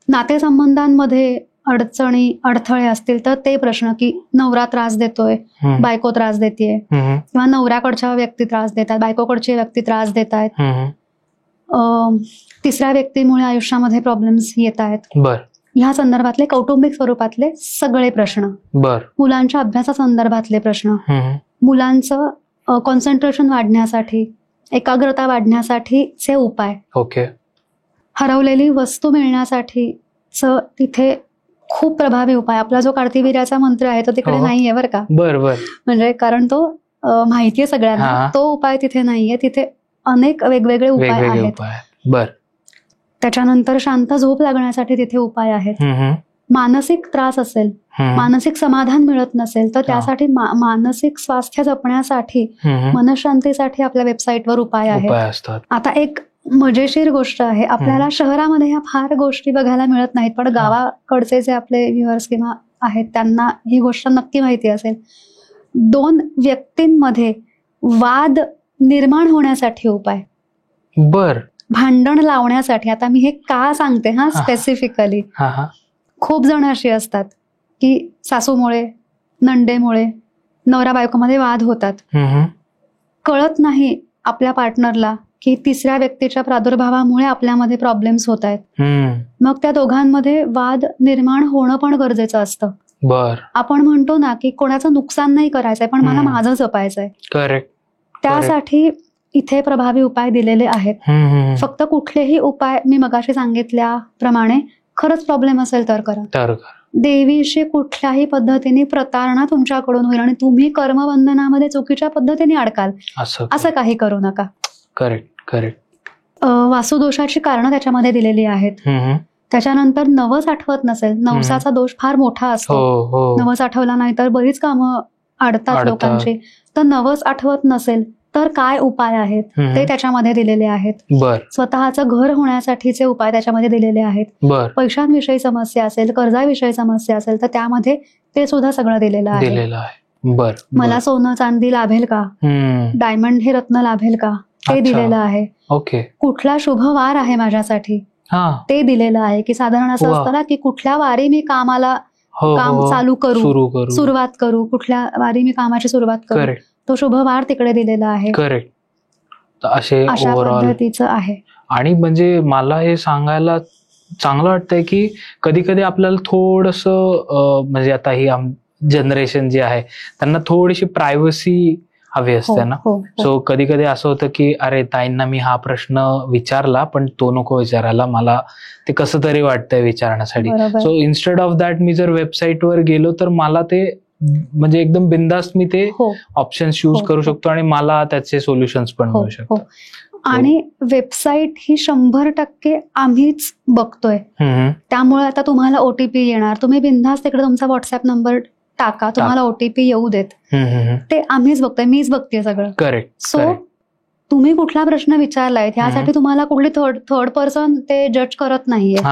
Speaker 1: नातेसंबंधांमध्ये अडचणी अडथळे असतील तर ते प्रश्न की नवरा त्रास देतोय, बायको त्रास देतेय, किंवा नवऱ्याकडच्या व्यक्ती त्रास देतात, बायकोकडची व्यक्ती त्रास देत आहेत, तिसऱ्या व्यक्तीमुळे आयुष्यामध्ये प्रॉब्लेम्स येत आहेत, ह्या संदर्भातले कौटुंबिक स्वरूपातले सगळे प्रश्न, मुलांच्या अभ्यासासंदर्भातले प्रश्न, मुलांचं कॉन्सन्ट्रेशन वाढण्यासाठी, एकाग्रता वाढण्यासाठीचे उपाय, हरवलेली वस्तू मिळण्यासाठी तिथे खूप प्रभावी उपाय. आपला जो कार्तिवीर्याचा मंत्र आहे तो तिकडे नाहीये बरं का. म्हणजे कारण तो माहितीये सगळ्यांना, तो उपाय तिथे नाहीये. तिथे अनेक वेगवेगळे उपाय आहेत. त्याच्यानंतर शांत झोप लागण्यासाठी तिथे उपाय आहेत. मानसिक त्रास असेल, मानसिक समाधान मिळत नसेल तर त्यासाठी मानसिक स्वास्थ्य जपण्यासाठी, मनशांतीसाठी आपल्या वेबसाईटवर उपाय आहेत. आता एक मजेशीर गोष्ट आहे, आपल्याला शहरामध्ये ह्या फार गोष्टी बघायला मिळत नाहीत, पण गावाकडचे जे आपले व्ह्युअर्स किंवा आहेत त्यांना ही गोष्ट नक्की माहिती असेल. 2 व्यक्तींमध्ये वाद निर्माण होण्यासाठी उपाय, भांडण लावण्यासाठी. आता मी हे का सांगते स्पेसिफिकली, खूप जण अशी असतात की सासूमुळे, नंडेमुळे नवरा बायकोमध्ये वाद होतात. कळत नाही आपल्या पार्टनरला की तिसऱ्या व्यक्तीच्या प्रादुर्भावामुळे आपल्यामध्ये प्रॉब्लेम्स होत आहेत. मग त्या दोघांमध्ये वाद निर्माण होणं पण गरजेचं असतं. आपण म्हणतो ना की कोणाचं नुकसान नाही करायचंय पण मला माझं जपायचंय. त्यासाठी इथे प्रभावी उपाय दिलेले आहेत. फक्त कुठलेही उपाय मी मगाशी सांगितल्याप्रमाणे खरंच प्रॉब्लेम असेल तर करा. देवीशी कुठल्याही पद्धतीने प्रतारणा तुमच्याकडून होईल आणि तुम्ही कर्मबंधनामध्ये चुकीच्या पद्धतीने अडकाल असं काही करू नका. वास्तुदोषाची कारणं त्याच्यामध्ये दिलेली आहेत. त्याच्यानंतर नवस आठवत नसेल, नवसाचा दोष फार मोठा असतो. नवस आठवला नाही तर बरीच कामं अडतात लोकांची. तर नवस आठवत नसेल तर काय उपाय आहेत ते त्याच्यामध्ये दिलेले आहेत. स्वतःचं घर होण्यासाठीचे उपाय त्याच्यामध्ये दिलेले आहेत. पैशांविषयी समस्या असेल, कर्जाविषयी समस्या असेल तर त्यामध्ये ते सुद्धा सगळं दिलेलं आहे. मला सोनं चांदी लाभेल का, डायमंड हे रत्न लाभेल का ते दिलेलं आहे. कुठला शुभ वार आहे माझ्यासाठी ते दिलेलं आहे. की साधारण असं असतं ना की कुठल्या वारी मी कामाला काम चालू करू, सुरुवात करू, कुठल्या वारी मी कामाची सुरुवात करू, तो शुभ वार तिकडे दिलेला आहे. अशा पद्धतीचं आहे.
Speaker 2: आणि म्हणजे मला हे सांगायला चांगलं वाटतंय की कधी कधी आपल्याला थोडंसं म्हणजे आता ही जनरेशन जी आहे त्यांना थोडीशी प्रायव्हसी हवी असते ना. सो कधी कधी असं होतं की अरे ताईंना मी हा प्रश्न विचारला पण तो नको विचारायला, मला ते कसं तरी वाटतंय विचारण्यासाठी. सो इन्स्टेड ऑफ दॅट मी जर वेबसाईटवर गेलो तर मला ते म्हणजे एकदम बिंदास्त मी ते ऑप्शन्स यूज करू शकतो आणि मला त्याचे सोल्युशन्स पण मिळू शकतात.
Speaker 1: आणि वेबसाईट ही 100% आम्हीच बघतोय, त्यामुळे आता तुम्हाला ओटीपी येणार, तुम्ही बिनधास्त तिकडे तुमचा व्हॉट्सअप नंबर टाका, तुम्हाला ओटीपी येऊ देत, ते आम्हीच बघतोय, मीच बघतेय सगळं.
Speaker 2: करेक्ट.
Speaker 1: सो तुम्ही कुठला प्रश्न विचारलाय त्यासाठी तुम्हाला कुठली थर्ड पर्सन ते जज करत नाहीये.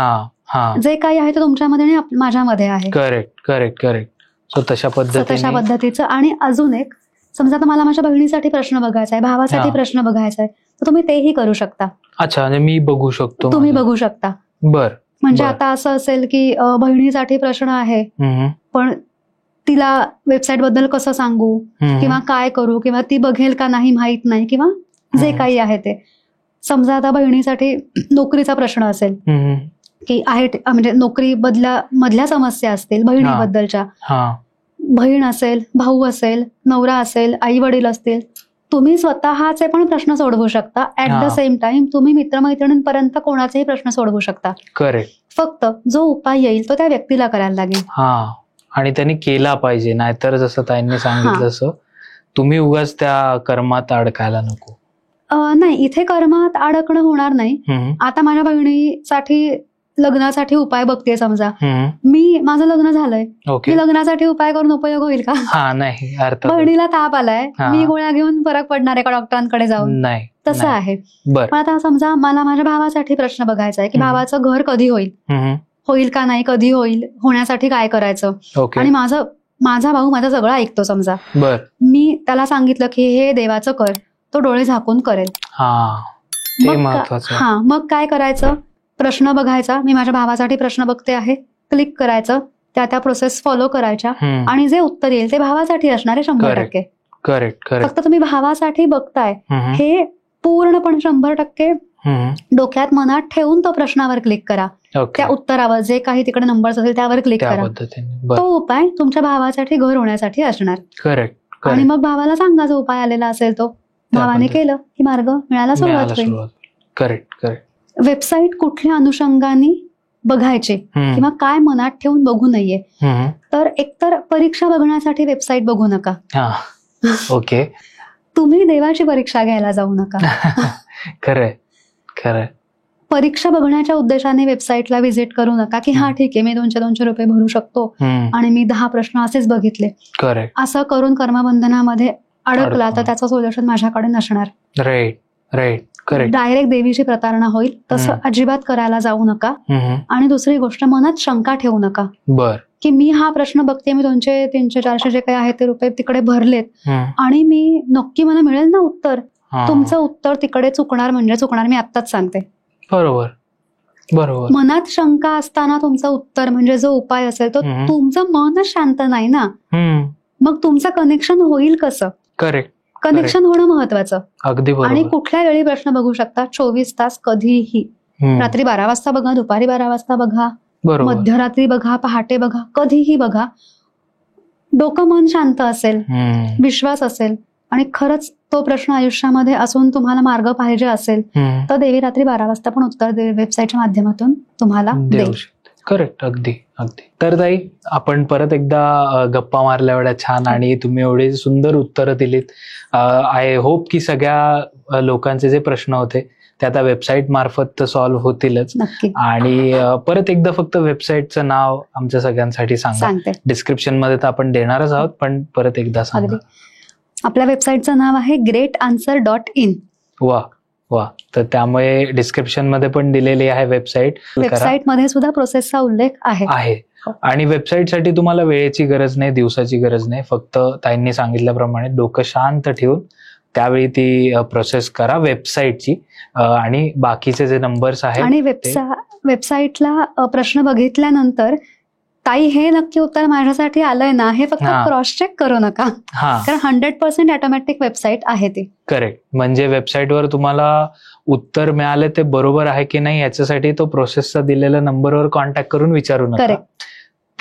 Speaker 1: जे काही आहे ते तुमच्यामध्ये आणि माझ्यामध्ये आहे.
Speaker 2: Correct correct correct. सो तशा
Speaker 1: पद्धतीचं. आणि अजून एक, समजा आता मला माझ्या बहिणीसाठी प्रश्न बघायचा आहे, भावासाठी प्रश्न बघायचा आहे, तर तुम्ही तेही करू शकता.
Speaker 2: अच्छा, म्हणजे मी बघू शकतो,
Speaker 1: तुम्ही बघू शकता.
Speaker 2: बर.
Speaker 1: म्हणजे आता असं असेल की बहिणीसाठी प्रश्न आहे पण तिला वेबसाईट बद्दल कसं सांगू किंवा काय करू किंवा ती बघेल का नाही माहित नाही किंवा जे काही आहे ते. समजा आता बहिणीसाठी नोकरीचा प्रश्न असेल की आहे, म्हणजे नोकरी मधल्या समस्या असतील बहिणीबद्दलच्या, बहीण असेल, भाऊ असेल, नवरा असेल, आई वडील असतील, तुम्ही स्वतःचे पण प्रश्न सोडवू शकता. ऍट द सेम टाइम तुम्ही मित्रमैत्रिणींपर्यंत कोणाचेही प्रश्न सोडवू शकता.
Speaker 2: करेक्ट.
Speaker 1: फक्त जो उपाय येईल तो त्या व्यक्तीला करायला लागेल.
Speaker 2: आणि त्यांनी केला पाहिजे, नाहीतर जसं ताईंनी सांगितलं तसं तुम्ही उगाच त्या कर्मात अडकायला नको.
Speaker 1: नाही, इथे कर्मात अडकणं होणार नाही. आता माझ्या बहिणीसाठी लग्नासाठी उपाय बघते, समजा माझं लग्न झालंय, मी लग्नासाठी उपाय करून उपयोग होईल का?
Speaker 2: नाही.
Speaker 1: बहिणीला ताप आलाय, मी गोळ्या घेऊन फरक पडणार आहे का डॉक्टरांकडे जाऊन?
Speaker 2: नाही,
Speaker 1: तसं आहे. पण आता समजा मला माझ्या भावासाठी प्रश्न बघायचा आहे की भावाचं घर कधी होईल का नाही, कधी होईल, होण्यासाठी काय करायचं. आणि माझा भाऊ माझं सगळं ऐकतो. समजा मी त्याला सांगितलं की हे देवाचं कर, तो डोळे झाकून करेल. मग काय करायचं, प्रश्न बघायचा, मी माझ्या भावासाठी प्रश्न बघते आहे, क्लिक करायचं, त्या प्रोसेस फॉलो करायच्या आणि जे उत्तर येईल ते भावासाठी असणार आहे 100%.
Speaker 2: करेक्ट.
Speaker 1: फक्त तुम्ही भावासाठी बघताय हे पूर्णपणे 100% डोक्यात मनात ठेवून तो प्रश्नावर क्लिक करा. त्या उत्तरावर जे काही तिकडे नंबर्स असेल त्यावर क्लिक करा. तो उपाय तुमच्या भावासाठी घर होण्यासाठी असणार.
Speaker 2: करेक्ट.
Speaker 1: आणि मग भावाला सांगा जो उपाय आलेला असेल तो, भावाने केलं की मार्ग मिळायला सुरुवात होईल.
Speaker 2: करेक्ट.
Speaker 1: वेबसाईट कुठल्या अनुषंगाने बघायचे किंवा काय मनात ठेवून बघू नये, तर एकतर परीक्षा बघण्यासाठी वेबसाईट बघू नका.
Speaker 2: ओके.
Speaker 1: तुम्ही देवाची परीक्षा घ्यायला जाऊ नका.
Speaker 2: खरंय.
Speaker 1: परीक्षा बघण्याच्या उद्देशाने वेबसाईटला व्हिजिट करू नका की ठीक आहे मी 200 रुपये भरू शकतो आणि मी 10 प्रश्न असेच बघितले. असं करून कर्मबंधनामध्ये अडकला तर त्याचं सोल्युशन माझ्याकडे नसणार.
Speaker 2: राईट.
Speaker 1: डायरेक्ट देवीची प्रतारणा होईल. तसं अजिबात करायला जाऊ नका. आणि दुसरी गोष्ट, मनात शंका ठेवू नका की मी हा प्रश्न बघते, मी 200, 300, 400 जे काही आहे ते रुपये तिकडे भरलेत आणि मी नक्की मला मिळेल ना उत्तर. तुमचं उत्तर तिकडे चुकणार म्हणजे चुकणार, मी आत्ताच सांगते.
Speaker 2: बरोबर.
Speaker 1: मनात शंका असताना तुमचं उत्तर म्हणजे जो उपाय असेल तो, तुमचं मनच शांत नाही ना, मग तुमचं कनेक्शन होईल कसं?
Speaker 2: करेक्ट.
Speaker 1: कनेक्शन होणं महत्वाचं.
Speaker 2: अगदी बरोबर.
Speaker 1: आणि कुठल्या वेळी प्रश्न बघू शकता, 24 तास कधीही. रात्री 12 वाजता बघा, दुपारी 12 वाजता बघा, मध्यरात्री बघा, पहाटे बघा, कधीही बघा. डोकं मन शांत असेल, विश्वास असेल आणि खरंच तो प्रश्न आयुष्यामध्ये असून तुम्हाला मार्ग पाहिजे असेल तर देवी रात्री 12 वाजता पण उत्तर वेबसाईटच्या माध्यमातून तुम्हाला देऊ शकते.
Speaker 2: करेक्ट. अगदी. तर ताई, आपण परत एकदा गप्पा मारल्या एवढ्या छान आणि तुम्ही एवढी सुंदर उत्तरं दिलीत. आय होप की सगळ्या लोकांचे जे प्रश्न होते ते आता वेबसाईट मार्फत सॉल्व्ह होतीलच. आणि परत एकदा फक्त वेबसाईटचं नाव आमच्या सगळ्यांसाठी सांगा. डिस्क्रिप्शन मध्ये तर आपण देणारच आहोत, पण परत एकदा सांगा.
Speaker 1: आपल्या वेबसाईटचं नाव आहे greatanswer.in.
Speaker 2: वा. तर त्यामुळे डिस्क्रिप्शन मध्ये पण दिलेली आहे वेबसाईट.
Speaker 1: मध्ये सुद्धा प्रोसेसचा उल्लेख आहे.
Speaker 2: आणि वेबसाईटसाठी तुम्हाला वेळेची गरज नाही, दिवसाची गरज नाही. फक्त ताईंनी सांगितल्याप्रमाणे डोकं शांत ठेवून त्यावेळी ती प्रोसेस करा वेबसाईटची. आणि बाकीचे जे नंबर्स आहेत,
Speaker 1: आणि वेबसाईटला प्रश्न बघितल्यानंतर ताई हे नक्की उत्तर माझ्यासाठी आलंय ना हे फक्त क्रॉस चेक करू नका, कारण 100% ऑटोमॅटिक वेबसाईट आहे ती.
Speaker 2: करेक्ट. म्हणजे वेबसाईटवर तुम्हाला उत्तर मिळाले ते बरोबर आहे की नाही याच्यासाठी तो प्रोसेसचा दिलेल्या नंबरवर कॉन्टॅक्ट करून विचारू नका.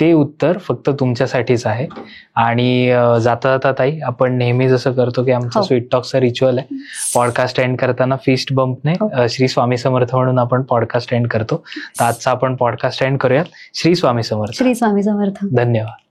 Speaker 2: ते उत्तर फक्त तुमच्यासाठीच आहे. आणि जाता जाता ताई, आपण नेहमी जसं करतो की आमचं स्वीट टॉकचा रिच्युअल आहे, पॉडकास्ट एंड करताना फिस्ट बंपने श्री स्वामी समर्थ म्हणून आपण पॉडकास्ट एंड करतो. तर आजचा आपण पॉडकास्ट एंड करूयात. श्री स्वामी समर्थ.
Speaker 1: श्री स्वामी समर्थ.
Speaker 2: धन्यवाद.